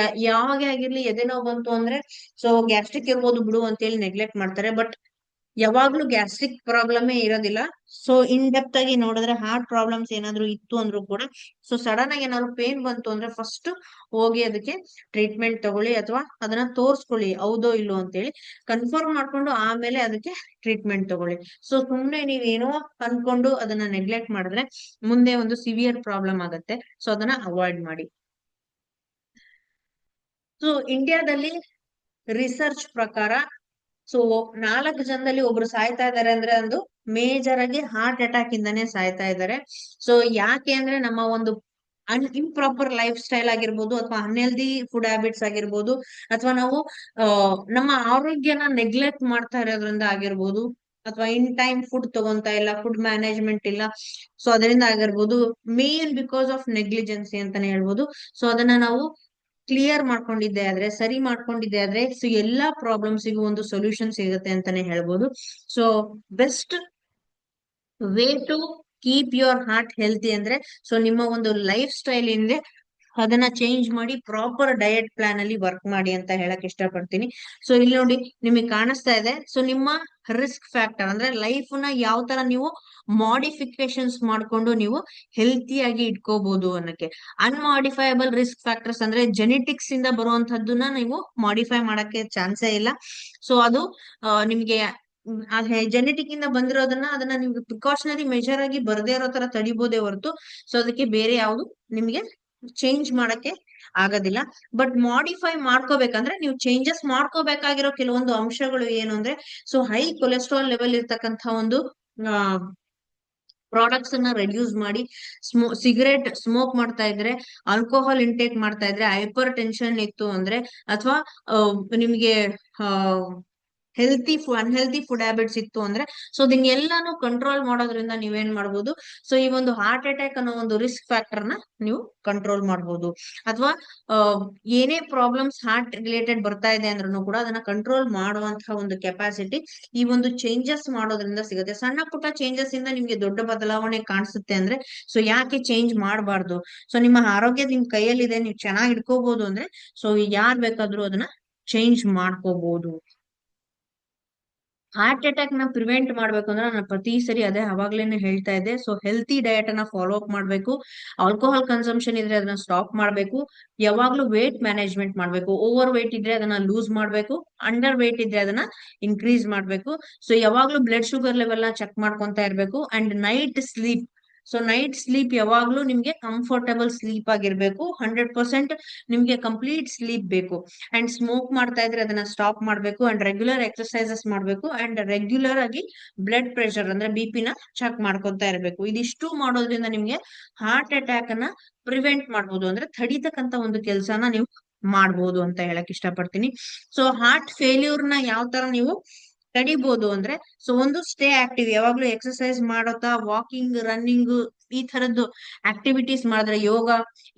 ಯಾವಾಗೆ ಆಗಿರ್ಲಿ ಎದೆ ನೋವು ಬಂತು ಅಂದ್ರೆ ಸೊ ಗ್ಯಾಸ್ಟ್ರಿಕ್ ಇರ್ಬೋದು ಬಿಡು ಅಂತ ಹೇಳಿ ನೆಗ್ಲೆಕ್ಟ್ ಮಾಡ್ತಾರೆ. ಬಟ್ ಯಾವಾಗ್ಲೂ ಗ್ಯಾಸ್ಟ್ರಿಕ್ ಪ್ರಾಬ್ಲಮೇ ಇರೋದಿಲ್ಲ. ಸೊ ಇನ್ ಡೆಪ್ತ್ ಆಗಿ ನೋಡಿದ್ರೆ ಹಾರ್ಟ್ ಪ್ರಾಬ್ಲಮ್ಸ್ ಏನಾದ್ರು ಇತ್ತು ಅಂದ್ರೂ ಕೂಡ ಸೊ ಸಡನ್ ಆಗಿ ಏನಾದ್ರು ಪೇನ್ ಬಂತು ಅಂದ್ರೆ ಫಸ್ಟ್ ಹೋಗಿ ಅದಕ್ಕೆ ಟ್ರೀಟ್ಮೆಂಟ್ ತಗೊಳ್ಳಿ, ಅಥವಾ ಅದನ್ನ ತೋರ್ಸ್ಕೊಳ್ಳಿ ಹೌದೋ ಇಲ್ಲೋ ಅಂತೇಳಿ ಕನ್ಫರ್ಮ್ ಮಾಡ್ಕೊಂಡು ಆಮೇಲೆ ಅದಕ್ಕೆ ಟ್ರೀಟ್ಮೆಂಟ್ ತಗೊಳ್ಳಿ. ಸೊ ಸುಮ್ನೆ ನೀವೇನೋ ಅನ್ಕೊಂಡು ಅದನ್ನ ನೆಗ್ಲೆಕ್ಟ್ ಮಾಡಿದ್ರೆ ಮುಂದೆ ಒಂದು ಸಿವಿಯರ್ ಪ್ರಾಬ್ಲಮ್ ಆಗುತ್ತೆ. ಸೊ ಅದನ್ನ ಅವಾಯ್ಡ್ ಮಾಡಿ. ಸೊ ಇಂಡಿಯಾದಲ್ಲಿ ರಿಸರ್ಚ್ ಪ್ರಕಾರ ಸೊ 4 ಜನದಲ್ಲಿ ಒಬ್ರು ಸಾಯ್ತಾ ಇದಾರೆ ಅಂದ್ರೆ ಒಂದು ಮೇಜರ್ ಆಗಿ ಹಾರ್ಟ್ ಅಟ್ಯಾಕ್ ಇಂದಾನೆ ಸಾಯ್ತಾ ಇದ್ದಾರೆ. ಸೊ ಯಾಕೆ ಅಂದ್ರೆ ನಮ್ಮ ಒಂದು ಇಂಪ್ರಾಪರ್ ಲೈಫ್ ಸ್ಟೈಲ್ ಆಗಿರ್ಬೋದು, ಅಥವಾ ಅನ್ಹೆಲ್ದಿ ಫುಡ್ ಹ್ಯಾಬಿಟ್ಸ್ ಆಗಿರ್ಬೋದು, ಅಥವಾ ನಾವು ನಮ್ಮ ಆರೋಗ್ಯನ ನೆಗ್ಲೆಕ್ಟ್ ಮಾಡ್ತಾ ಇರೋದ್ರಿಂದ ಆಗಿರ್ಬೋದು, ಅಥವಾ ಇನ್ ಟೈಮ್ ಫುಡ್ ತಗೊಂತಾ ಇಲ್ಲ, ಫುಡ್ ಮ್ಯಾನೇಜ್ಮೆಂಟ್ ಇಲ್ಲ. ಸೊ ಅದರಿಂದ ಆಗಿರ್ಬೋದು, ಮೇನ್ ಬಿಕಾಸ್ ಆಫ್ ನೆಗ್ಲಿಜೆನ್ಸಿ ಅಂತಾನೆ ಹೇಳ್ಬೋದು. ಸೊ ಅದನ್ನ ನಾವು ಕ್ಲಿಯರ್ ಮಾಡ್ಕೊಂಡಿದ್ದೆ ಆದ್ರೆ, ಸರಿ ಮಾಡ್ಕೊಂಡಿದ್ದೆ ಆದ್ರೆ ಸೊ ಎಲ್ಲಾ ಪ್ರಾಬ್ಲಮ್ಸಿಗೂ ಒಂದು ಸೊಲ್ಯೂಷನ್ ಸಿಗುತ್ತೆ ಅಂತಾನೆ ಹೇಳ್ಬೋದು. So best way to keep your heart healthy ಅಂದ್ರೆ ಸೊ ನಿಮ್ಮ ಒಂದು ಲೈಫ್ ಸ್ಟೈಲ್ ಏನಿದೆ ಅದನ್ನ ಚೇಂಜ್ ಮಾಡಿ ಪ್ರಾಪರ್ ಡಯಟ್ ಪ್ಲಾನ್ ಅಲ್ಲಿ ವರ್ಕ್ ಮಾಡಿ ಅಂತ ಹೇಳಕ್ ಇಷ್ಟಪಡ್ತೀನಿ. ಸೊ ಇಲ್ಲಿ ನೋಡಿ ನಿಮಗೆ ಕಾಣಿಸ್ತಾ ಇದೆ. ಸೊ ನಿಮ್ಮ ರಿಸ್ಕ್ ಫ್ಯಾಕ್ಟರ್ ಅಂದ್ರೆ ಲೈಫ್ ನ ಯಾವ ತರ ನೀವು ಮಾಡಿಫಿಕೇಶನ್ಸ್ ಮಾಡ್ಕೊಂಡು ನೀವು ಹೆಲ್ತಿಯಾಗಿ ಇಟ್ಕೋಬಹುದು ಅನ್ನಕ್ಕೆ. ಅನ್ಮಾಡಿಫೈಯಬಲ್ ರಿಸ್ಕ್ ಫ್ಯಾಕ್ಟರ್ಸ್ ಅಂದ್ರೆ ಜೆನೆಟಿಕ್ಸ್ ಇಂದ ಬರುವಂತಹದ್ದನ್ನ ನೀವು ಮಾಡಿಫೈ ಮಾಡಕ್ಕೆ ಚಾನ್ಸೇ ಇಲ್ಲ. ಸೊ ಅದು ನಿಮ್ಗೆ ಜೆನೆಟಿಕ್ ಇಂದ ಬಂದಿರೋದನ್ನ ಅದನ್ನ ನಿಮ್ಗೆ ಪ್ರಿಕಾಷನರಿ ಮೆಜರ್ ಆಗಿ ಬರದೇ ಇರೋ ತರ ತಡಿಬೋದೇ ಹೊರತು ಸೊ ಅದಕ್ಕೆ ಬೇರೆ ಯಾವ್ದು ನಿಮ್ಗೆ ಚೇಂಜ್ ಮಾಡಕ್ಕೆ ಆಗೋದಿಲ್ಲ. ಬಟ್ ಮಾಡಿಫೈ ಮಾಡ್ಕೋಬೇಕಂದ್ರೆ ನೀವು ಚೇಂಜಸ್ ಮಾಡ್ಕೋಬೇಕಾಗಿರೋ ಕೆಲವೊಂದು ಅಂಶಗಳು ಏನು ಅಂದ್ರೆ, ಸೊ ಹೈ ಕೊಲೆಸ್ಟ್ರಾಲ್ ಲೆವೆಲ್ ಇರ್ತಕ್ಕಂಥ ಒಂದು ಪ್ರಾಡಕ್ಟ್ಸ್ ಅನ್ನ ರೆಡ್ಯೂಸ್ ಮಾಡಿ, ಸಿಗರೇಟ್ ಸ್ಮೋಕ್ ಮಾಡ್ತಾ ಇದ್ರೆ, ಆಲ್ಕೋಹಾಲ್ ಇಂಟೇಕ್ ಮಾಡ್ತಾ ಇದ್ರೆ, ಹೈಪರ್ ಟೆನ್ಷನ್ ಇತ್ತು ಅಂದ್ರೆ, ಅಥವಾ ನಿಮ್ಗೆ ಅನ್ಹೆಲ್ತಿ ಫುಡ್ ಹ್ಯಾಬಿಟ್ಸ್ ಇತ್ತು ಅಂದ್ರೆ, ಸೊ ಇದನ್ನೆಲ್ಲಾನು ಕಂಟ್ರೋಲ್ ಮಾಡೋದ್ರಿಂದ ನೀವೇನ್ ಮಾಡ್ಬೋದು, ಸೊ ಈ ಒಂದು ಹಾರ್ಟ್ ಅಟ್ಯಾಕ್ ಅನ್ನೋ ಒಂದು ರಿಸ್ಕ್ ಫ್ಯಾಕ್ಟರ್ ನ ನೀವು ಕಂಟ್ರೋಲ್ ಮಾಡ್ಬೋದು. ಅಥವಾ ಏನೇ ಪ್ರಾಬ್ಲಮ್ಸ್ ಹಾರ್ಟ್ ರಿಲೇಟೆಡ್ ಬರ್ತಾ ಇದೆ ಅಂದ್ರೂ ಕೂಡ ಅದನ್ನ ಕಂಟ್ರೋಲ್ ಮಾಡುವಂತಹ ಒಂದು ಕೆಪಾಸಿಟಿ ಈ ಒಂದು ಚೇಂಜಸ್ ಮಾಡೋದ್ರಿಂದ ಸಿಗುತ್ತೆ. ಸಣ್ಣ ಪುಟ್ಟ ಚೇಂಜಸ್ ಇಂದ ನಿಮ್ಗೆ ದೊಡ್ಡ ಬದಲಾವಣೆ ಕಾಣಿಸುತ್ತೆ ಅಂದ್ರೆ, ಸೊ ಯಾಕೆ ಚೇಂಜ್ ಮಾಡಬಾರ್ದು? ಸೊ ನಿಮ್ಮ ಆರೋಗ್ಯ ನಿಮ್ ಕೈಯಲ್ಲಿದೆ, ನೀವು ಚೆನ್ನಾಗಿ ಇಟ್ಕೋಬಹುದು ಅಂದ್ರೆ, ಸೊ ಯಾರ್ ಬೇಕಾದ್ರೂ ಅದನ್ನ ಚೇಂಜ್ ಮಾಡ್ಕೋಬಹುದು. ಹಾರ್ಟ್ ಅಟ್ಯಾಕ್ ನ ಪ್ರಿವೆಂಟ್ ಮಾಡ್ಬೇಕು ಅಂದ್ರೆ ನಾನು ಪ್ರತಿ ಸರಿ ಅದೇ ಅವಾಗ್ಲೇನೆ ಹೇಳ್ತಾ ಇದ್ದೆ. ಸೊ ಹೆಲ್ತಿ ಡಯಟ್ ಅನ್ನ ಫಾಲೋ ಅಪ್ ಮಾಡ್ಬೇಕು. ಆಲ್ಕೋಹಾಲ್ ಕನ್ಸಂಪ್ಷನ್ ಇದ್ರೆ ಅದನ್ನ ಸ್ಟಾಪ್ ಮಾಡ್ಬೇಕು. ಯಾವಾಗ್ಲೂ ವೇಟ್ ಮ್ಯಾನೇಜ್ಮೆಂಟ್ ಮಾಡ್ಬೇಕು. ಓವರ್ ವೇಟ್ ಇದ್ರೆ ಅದನ್ನ ಲೂಸ್ ಮಾಡ್ಬೇಕು. ಅಂಡರ್ ವೇಟ್ ಇದ್ರೆ ಅದನ್ನ ಇನ್ಕ್ರೀಸ್ ಮಾಡ್ಬೇಕು. ಸೊ ಯಾವಾಗ್ಲೂ ಬ್ಲಡ್ ಶುಗರ್ ಲೆವೆಲ್ ನ ಚೆಕ್ ಮಾಡ್ಕೊಂತಾ ಇರ್ಬೇಕು. And night sleep, so night sleep ಯಾವಾಗ್ಲೂ ನಿಮ್ಗೆ ಕಂಫರ್ಟಬಲ್ ಸ್ಲೀಪ್ ಆಗಿರ್ಬೇಕು. 100% ನಿಮ್ಗೆ ಕಂಪ್ಲೀಟ್ ಸ್ಲೀಪ್ ಬೇಕು. ಅಂಡ್ ಸ್ಮೋಕ್ ಮಾಡ್ತಾ ಇದ್ರೆ ಅದನ್ನ ಸ್ಟಾಪ್ ಮಾಡ್ಬೇಕು. ಅಂಡ್ ರೆಗ್ಯುಲರ್ ಎಕ್ಸರ್ಸೈಸಸ್ ಮಾಡ್ಬೇಕು. ಅಂಡ್ ರೆಗ್ಯುಲರ್ ಆಗಿ ಬ್ಲಡ್ ಪ್ರೆಷರ್ ಅಂದ್ರೆ BP ನ ಚೆಕ್ ಮಾಡ್ಕೊತಾ ಇರ್ಬೇಕು. ಇದಿಷ್ಟು ಮಾಡೋದ್ರಿಂದ ನಿಮ್ಗೆ ಹಾರ್ಟ್ ಅಟ್ಯಾಕ್ ಅನ್ನ ಪ್ರಿವೆಂಟ್ ಮಾಡ್ಬೋದು, ಅಂದ್ರೆ ತಡಿತಕ್ಕಂತ ಒಂದು ಕೆಲ್ಸನ ನೀವು ಮಾಡ್ಬೋದು ಅಂತ ಹೇಳಕ್ ಇಷ್ಟಪಡ್ತೀನಿ. ಸೊ ಹಾರ್ಟ್ ಫೇಲ್ಯೂರ್ ನ ಯಾವ ತರ ನೀವು ತಡಿಬಹುದು ಅಂದ್ರೆ, ಸೊ ಒಂದು ಸ್ಟೇ ಆಕ್ಟಿವ್, ಯಾವಾಗ್ಲೂ ಎಕ್ಸರ್ಸೈಸ್ ಮಾಡೋತಾ, ವಾಕಿಂಗ್, ರನ್ನಿಂಗ್, ಈ ತರದ್ದು ಆಕ್ಟಿವಿಟೀಸ್ ಮಾಡಿದ್ರೆ, ಯೋಗ,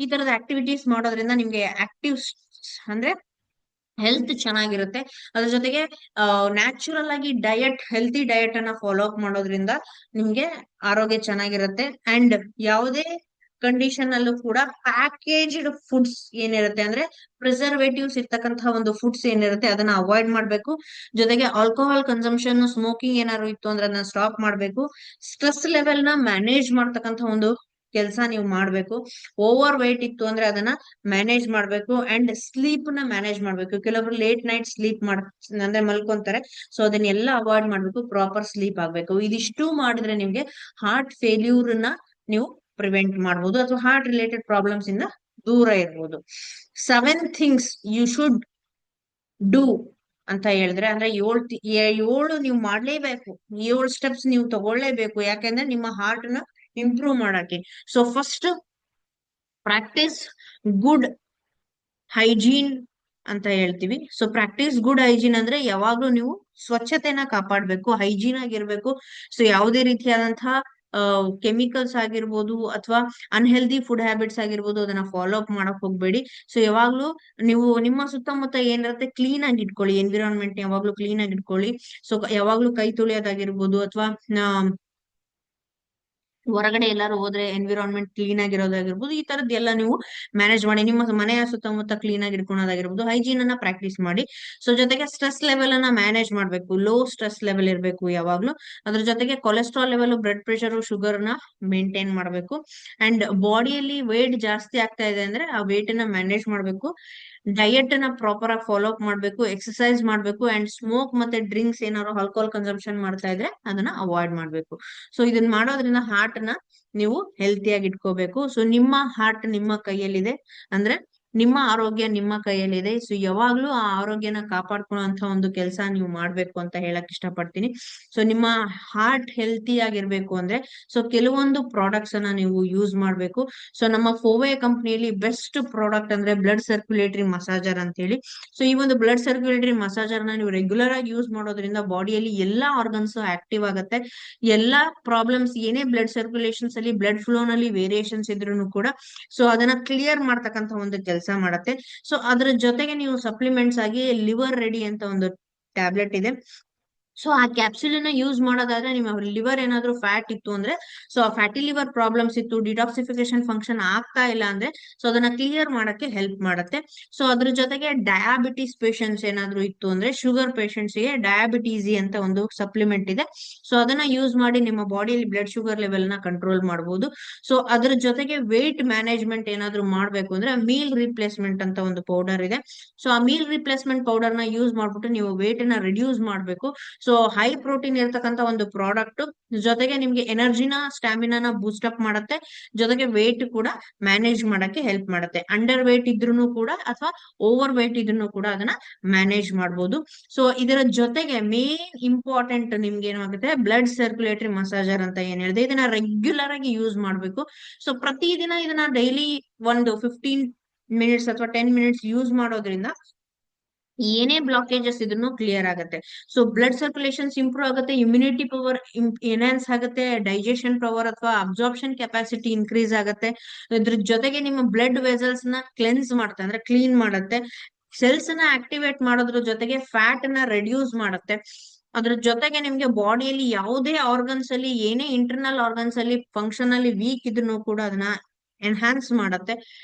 ಈ ತರದ ಆಕ್ಟಿವಿಟೀಸ್ ಮಾಡೋದ್ರಿಂದ ನಿಮ್ಗೆ ಆಕ್ಟಿವ್ ಅಂದ್ರೆ ಹೆಲ್ತ್ ಚೆನ್ನಾಗಿರುತ್ತೆ. ಅದ್ರ ಜೊತೆಗೆ ನ್ಯಾಚುರಲ್ ಆಗಿ ಹೆಲ್ತಿ ಡಯಟ್ ಅನ್ನ ಫಾಲೋ ಅಪ್ ಮಾಡೋದ್ರಿಂದ ನಿಮ್ಗೆ ಆರೋಗ್ಯ ಚೆನ್ನಾಗಿರುತ್ತೆ. ಅಂಡ್ ಯಾವುದೇ ಕಂಡೀಷನ್ ಅಲ್ಲೂ ಕೂಡ ಪ್ಯಾಕೇಜ್ಡ್ ಫುಡ್ಸ್ ಏನಿರುತ್ತೆ ಅಂದ್ರೆ ಪ್ರಿಸರ್ವೇಟಿವ್ಸ್ ಇರ್ತಕ್ಕಂತಹ ಒಂದು ಫುಡ್ಸ್ ಏನಿರುತ್ತೆ ಅದನ್ನ ಅವಾಯ್ಡ್ ಮಾಡ್ಬೇಕು. ಜೊತೆಗೆ ಆಲ್ಕೋಹಾಲ್ ಕನ್ಸಂಪ್ಷನ್, ಸ್ಮೋಕಿಂಗ್ ಏನಾದ್ರು ಇತ್ತು ಅಂದ್ರೆ ಅದನ್ನ ಸ್ಟಾಪ್ ಮಾಡ್ಬೇಕು. ಸ್ಟ್ರೆಸ್ ಲೆವೆಲ್ ನ ಮ್ಯಾನೇಜ್ ಮಾಡ್ತಕ್ಕಂಥ ಒಂದು ಕೆಲಸ ನೀವು ಮಾಡ್ಬೇಕು. ಓವರ್ ವೇಟ್ ಇತ್ತು ಅಂದ್ರೆ ಅದನ್ನ ಮ್ಯಾನೇಜ್ ಮಾಡ್ಬೇಕು. ಅಂಡ್ ಸ್ಲೀಪ್ ನ ಮ್ಯಾನೇಜ್ ಮಾಡ್ಬೇಕು. ಕೆಲವರು ಲೇಟ್ ನೈಟ್ ಸ್ಲೀಪ್ ಅಂದ್ರೆ ಮಲ್ಕೊಂತಾರೆ. ಸೊ ಅದನ್ನೆಲ್ಲ ಅವಾಯ್ಡ್ ಮಾಡ್ಬೇಕು. ಪ್ರಾಪರ್ ಸ್ಲೀಪ್ ಆಗ್ಬೇಕು. ಇದಿಷ್ಟು ಮಾಡಿದ್ರೆ ನಿಮ್ಗೆ ಹಾರ್ಟ್ ಫೇಲ್ಯೂರ್ ನ ನೀವು ಪ್ರಿವೆಂಟ್ ಮಾಡ್ಬೋದು, ಅಥವಾ ಹಾರ್ಟ್ ರಿಲೇಟೆಡ್ ಪ್ರಾಬ್ಲಮ್ಸ್ ಇಂದ ದೂರ ಇರ್ಬೋದು. 7 ಥಿಂಗ್ಸ್ ಯು ಶುಡ್ ಡೂ ಅಂತ ಹೇಳಿದ್ರೆ, ಅಂದ್ರೆ ಏಳು ನೀವು ಮಾಡ್ಲೇಬೇಕು. 7 ಸ್ಟೆಪ್ಸ್ ನೀವು ತಗೊಳ್ಳೇಬೇಕು. ಯಾಕೆಂದ್ರೆ ನಿಮ್ಮ ಹಾರ್ಟ್ ನ ಇಂಪ್ರೂವ್ ಮಾಡಕ್ಕೆ. So first, practice good hygiene ಅಂತ ಹೇಳ್ತೀವಿ. ಸೊ ಪ್ರಾಕ್ಟೀಸ್ ಗುಡ್ ಹೈಜೀನ್ ಅಂದ್ರೆ ಯಾವಾಗ್ಲೂ ನೀವು ಸ್ವಚ್ಛತೆನ ಕಾಪಾಡ್ಬೇಕು, ಹೈಜೀನ್ ಆಗಿರ್ಬೇಕು. ಸೊ ಯಾವುದೇ ರೀತಿಯಾದಂತಹ ಕೆಮಿಕಲ್ಸ್ ಆಗಿರ್ಬೋದು, ಅಥವಾ ಅನ್ಹೆಲ್ದಿ ಫುಡ್ ಹ್ಯಾಬಿಟ್ಸ್ ಆಗಿರ್ಬೋದು, ಅದನ್ನ ಫಾಲೋ ಅಪ್ ಮಾಡಕ್ ಹೋಗ್ಬೇಡಿ. ಸೊ ಯಾವಾಗ್ಲೂ ನೀವು ನಿಮ್ಮ ಸುತ್ತಮುತ್ತ ಏನಿರುತ್ತೆ ಕ್ಲೀನ್ ಆಗಿ ಇಟ್ಕೊಳ್ಳಿ. ಎನ್ವಿರಾನ್ಮೆಂಟ್ ಯಾವಾಗ್ಲೂ ಕ್ಲೀನ್ ಆಗಿ ಇಟ್ಕೊಳ್ಳಿ. ಸೊ ಯಾವಾಗ್ಲೂ ಕೈ ತೊಳೆಯೋದಾಗಿರ್ಬೋದು, ಅಥವಾ ಹೊರಗಡೆ ಎಲ್ಲಾರು ಹೋದ್ರೆ ಎನ್ವಿರಾನ್ಮೆಂಟ್ ಕ್ಲೀನ್ ಆಗಿರೋದಾಗಿರ್ಬೋದು, ಈ ತರದ್ ಎಲ್ಲ ನೀವು ಮ್ಯಾನೇಜ್ ಮಾಡಿ. ನಿಮ್ಮ ಮನೆಯ ಸುತ್ತಮುತ್ತ ಕ್ಲೀನ್ ಆಗಿ ಇಟ್ಕೊಳೋದಾಗಿರ್ಬೋದು, ಹೈಜೀನ್ ಅನ್ನ ಪ್ರಾಕ್ಟೀಸ್ ಮಾಡಿ. ಸೊ ಜೊತೆಗೆ ಸ್ಟ್ರೆಸ್ ಲೆವೆಲ್ ಅನ್ನ ಮ್ಯಾನೇಜ್ ಮಾಡ್ಬೇಕು. ಲೋ ಸ್ಟ್ರೆಸ್ ಲೆವೆಲ್ ಇರಬೇಕು ಯಾವಾಗ್ಲೂ. ಅದ್ರ ಜೊತೆಗೆ cholesterol level, blood pressure, sugar ನ ಮೇಂಟೈನ್ ಮಾಡ್ಬೇಕು. ಅಂಡ್ ಬಾಡಿಯಲ್ಲಿ ವೇಟ್ ಜಾಸ್ತಿ ಆಗ್ತಾ ಇದೆ ಅಂದ್ರೆ ಆ ವೇಟ್ ನ ಮ್ಯಾನೇಜ್ ಮಾಡ್ಬೇಕು. ಡಯಟ್ ನ ಪ್ರಾಪರ್ ಆಗಿ ಫಾಲೋ ಅಪ್ ಮಾಡ್ಬೇಕು. ಎಕ್ಸರ್ಸೈಸ್ ಮಾಡ್ಬೇಕು. ಅಂಡ್ ಸ್ಮೋಕ್ ಮತ್ತೆ ಡ್ರಿಂಕ್ಸ್ ಏನಾದ್ರು ಆಲ್ಕೋಹಾಲ್ ಕನ್ಸಂಪ್ಷನ್ ಮಾಡ್ತಾ ಇದ್ರೆ ಅದನ್ನ ಅವಾಯ್ಡ್ ಮಾಡ್ಬೇಕು. ಸೊ ಇದನ್ನ ಮಾಡೋದ್ರಿಂದ ಹಾರ್ಟ್ ನ ನೀವು ಹೆಲ್ತಿಯಾಗಿ ಇಟ್ಕೋಬೇಕು. ಸೊ ನಿಮ್ಮ ಹಾರ್ಟ್ ನಿಮ್ಮ ಕೈಯಲ್ಲಿದೆ, ಅಂದ್ರೆ ನಿಮ್ಮ ಆರೋಗ್ಯ ನಿಮ್ಮ ಕೈಯಲ್ಲಿದೆ. ಸೊ ಯಾವಾಗ್ಲೂ ಆ ಆರೋಗ್ಯನ ಕಾಪಾಡ್ಕೊಳ್ಳುವಂತ ಒಂದು ಕೆಲಸ ನೀವು ಮಾಡ್ಬೇಕು ಅಂತ ಹೇಳಕ್ ಇಷ್ಟಪಡ್ತೀನಿ. ಸೊ ನಿಮ್ಮ ಹಾರ್ಟ್ ಹೆಲ್ತಿ ಆಗಿರ್ಬೇಕು ಅಂದ್ರೆ, ಸೊ ಕೆಲವೊಂದು ಪ್ರಾಡಕ್ಟ್ಸ್ ಅನ್ನ ನೀವು ಯೂಸ್ ಮಾಡ್ಬೇಕು. ಸೊ ನಮ್ಮ ಫೋವೆ ಕಂಪ್ನಿಯಲ್ಲಿ ಬೆಸ್ಟ್ ಪ್ರಾಡಕ್ಟ್ ಅಂದ್ರೆ ಬ್ಲಡ್ ಸರ್ಕ್ಯುಲೇಟರಿ ಮಸಾಜರ್ ಅಂತ ಹೇಳಿ. ಸೊ ಈ ಒಂದು ಬ್ಲಡ್ ಸರ್ಕ್ಯುಲೇಟರಿ ಮಸಾಜರ್ ನ ನೀವು ರೆಗ್ಯುಲರ್ ಆಗಿ ಯೂಸ್ ಮಾಡೋದ್ರಿಂದ ಬಾಡಿಯಲ್ಲಿ ಎಲ್ಲಾ ಆರ್ಗನ್ಸ್ ಆಕ್ಟಿವ್ ಆಗುತ್ತೆ. ಎಲ್ಲಾ ಪ್ರಾಬ್ಲಮ್ಸ್ ಏನೇ ಬ್ಲಡ್ ಸರ್ಕ್ಯುಲೇಷನ್ಸ್ ಅಲ್ಲಿ, ಬ್ಲಡ್ ಫ್ಲೋ ನಲ್ಲಿ ವೇರಿಯೇಷನ್ಸ್ ಇದ್ರೂ ಕೂಡ ಸೊ ಅದನ್ನ ಕ್ಲಿಯರ್ ಮಾಡ್ತಕ್ಕಂತ ಒಂದು ಕೆಲಸ ಮಾಡತ್ತೆ. ಸೊ ಅದ್ರ ಜೊತೆಗೆ ನೀವು ಸಪ್ಲಿಮೆಂಟ್ಸ್ ಆಗಿ ಲಿವರ್ ರೆಡಿ ಅಂತ ಒಂದು ಟ್ಯಾಬ್ಲೆಟ್ ಇದೆ. ಸೊ ಆ ಕ್ಯಾಪ್ಸೂಲ್ ನ ಯೂಸ್ ಮಾಡೋದಾದ್ರೆ, ನಿಮ್ಮ ಲಿವರ್ ಏನಾದ್ರು ಫ್ಯಾಟ್ ಇತ್ತು ಅಂದ್ರೆ, ಸೊ ಆ ಫ್ಯಾಟಿ ಲಿವರ್ ಪ್ರಾಬ್ಲಮ್ಸ್ ಇತ್ತು, ಡಿಟಾಕ್ಸಿಫಿಕೇಶನ್ ಫಂಕ್ಷನ್ ಆಗ್ತಾ ಇಲ್ಲ ಅಂದ್ರೆ, ಸೊ ಅದನ್ನ ಕ್ಲಿಯರ್ ಮಾಡಕ್ಕೆ ಹೆಲ್ಪ್ ಮಾಡುತ್ತೆ. ಸೊ ಅದ್ರ ಜೊತೆಗೆ ಡಯಾಬಿಟಿಸ್ ಪೇಷಂಟ್ಸ್ ಏನಾದ್ರು ಇತ್ತು ಅಂದ್ರೆ, ಶುಗರ್ ಪೇಷಂಟ್ಸ್ ಗೆ ಡಯಾಬಿಟೀಸಿ ಅಂತ ಒಂದು ಸಪ್ಲಿಮೆಂಟ್ ಇದೆ. ಸೊ ಅದನ್ನ ಯೂಸ್ ಮಾಡಿ ನಿಮ್ಮ ಬಾಡಿಯಲ್ಲಿ ಬ್ಲಡ್ ಶುಗರ್ ಲೆವೆಲ್ ನ ಕಂಟ್ರೋಲ್ ಮಾಡಬಹುದು. ಸೊ ಅದ್ರ ಜೊತೆಗೆ ವೇಟ್ ಮ್ಯಾನೇಜ್ಮೆಂಟ್ ಏನಾದ್ರು ಮಾಡ್ಬೇಕು ಅಂದ್ರೆ, ಮೀಲ್ ರಿಪ್ಲೇಸ್ಮೆಂಟ್ ಅಂತ ಒಂದು ಪೌಡರ್ ಇದೆ. ಸೊ ಆ ಮೀಲ್ ರಿಪ್ಲೇಸ್ಮೆಂಟ್ ಪೌಡರ್ ನ ಯೂಸ್ ಮಾಡ್ಬಿಟ್ಟು ನೀವು ವೇಟ್ ನ ರಿಡ್ಯೂಸ್ ಮಾಡ್ಬೇಕು. ಸೊ ಹೈ ಪ್ರೋಟೀನ್ ಇರ್ತಕ್ಕಂತ ಒಂದು ಪ್ರಾಡಕ್ಟ್, ಜೊತೆಗೆ ನಿಮ್ಗೆ ಎನರ್ಜಿನ ಸ್ಟಾಮಿನಾನ ಬೂಸ್ಟ್ ಅಪ್ ಮಾಡುತ್ತೆ, ಜೊತೆಗೆ ವೇಟ್ ಕೂಡ ಮ್ಯಾನೇಜ್ ಮಾಡಕ್ಕೆ ಹೆಲ್ಪ್ ಮಾಡುತ್ತೆ. ಅಂಡರ್ ವೇಟ್ ಇದ್ರೂ ಕೂಡ ಅಥವಾ ಓವರ್ ವೇಟ್ ಇದ್ರೂ ಕೂಡ ಅದನ್ನ ಮ್ಯಾನೇಜ್ ಮಾಡ್ಬೋದು. ಸೊ ಇದರ ಜೊತೆಗೆ ಮೇನ್ ಇಂಪಾರ್ಟೆಂಟ್ ನಿಮ್ಗೆ ಏನಾಗುತ್ತೆ, ಬ್ಲಡ್ ಸರ್ಕ್ಯುಲೇಟರಿ ಮಸಾಜರ್ ಅಂತ ಏನ್ ಹೇಳಿದೆ, ಇದನ್ನ ರೆಗ್ಯುಲರ್ ಆಗಿ ಯೂಸ್ ಮಾಡ್ಬೇಕು. ಸೊ ಪ್ರತಿದಿನ ಇದನ್ನ ಡೈಲಿ ಒಂದು 15 ಮಿನಿಟ್ಸ್ ಅಥವಾ 10 ಮಿನಿಟ್ಸ್ ಯೂಸ್ ಮಾಡೋದ್ರಿಂದ ಏನೇ ಬ್ಲಾಕೇಜಸ್ ಇದನ್ನು ಕ್ಲಿಯರ್ ಆಗುತ್ತೆ. ಸೊ ಬ್ಲಡ್ ಸರ್ಕ್ಯುಲೇಷನ್ಸ್ ಇಂಪ್ರೂವ್ ಆಗುತ್ತೆ, ಇಮ್ಯುನಿಟಿ ಪವರ್ ಎನ್ಹಾನ್ಸ್ ಆಗುತ್ತೆ, ಡೈಜೆಷನ್ ಪವರ್ ಅಥವಾ ಅಬ್ಸಾರ್ಪ್ಷನ್ ಕೆಪಾಸಿಟಿ ಇನ್ಕ್ರೀಸ್ ಆಗುತ್ತೆ. ಇದ್ರ ಜೊತೆಗೆ ನಿಮ್ಮ ಬ್ಲಡ್ ವೆಸಲ್ಸ್ ನ ಕ್ಲೆನ್ಸ್ ಮಾಡುತ್ತೆ, ಅಂದ್ರೆ ಕ್ಲೀನ್ ಮಾಡುತ್ತೆ. ಸೆಲ್ಸ್ ನ ಆಕ್ಟಿವೇಟ್ ಮಾಡೋದ್ರ ಜೊತೆಗೆ ಫ್ಯಾಟ್ ನ ರೆಡ್ಯೂಸ್ ಮಾಡುತ್ತೆ. ಅದ್ರ ಜೊತೆಗೆ ನಿಮ್ಗೆ ಬಾಡಿಯಲ್ಲಿ ಯಾವುದೇ ಆರ್ಗನ್ಸ್ ಅಲ್ಲಿ ಏನೇ ಇಂಟರ್ನಲ್ ಆರ್ಗನ್ಸ್ ಅಲ್ಲಿ ಫಂಕ್ಷನ್ ಅಲ್ಲಿ ವೀಕ್ ಇದ್ರೂ ಕೂಡ ಅದನ್ನ ಎನ್ಹಾನ್ಸ್ ಮಾಡುತ್ತೆ.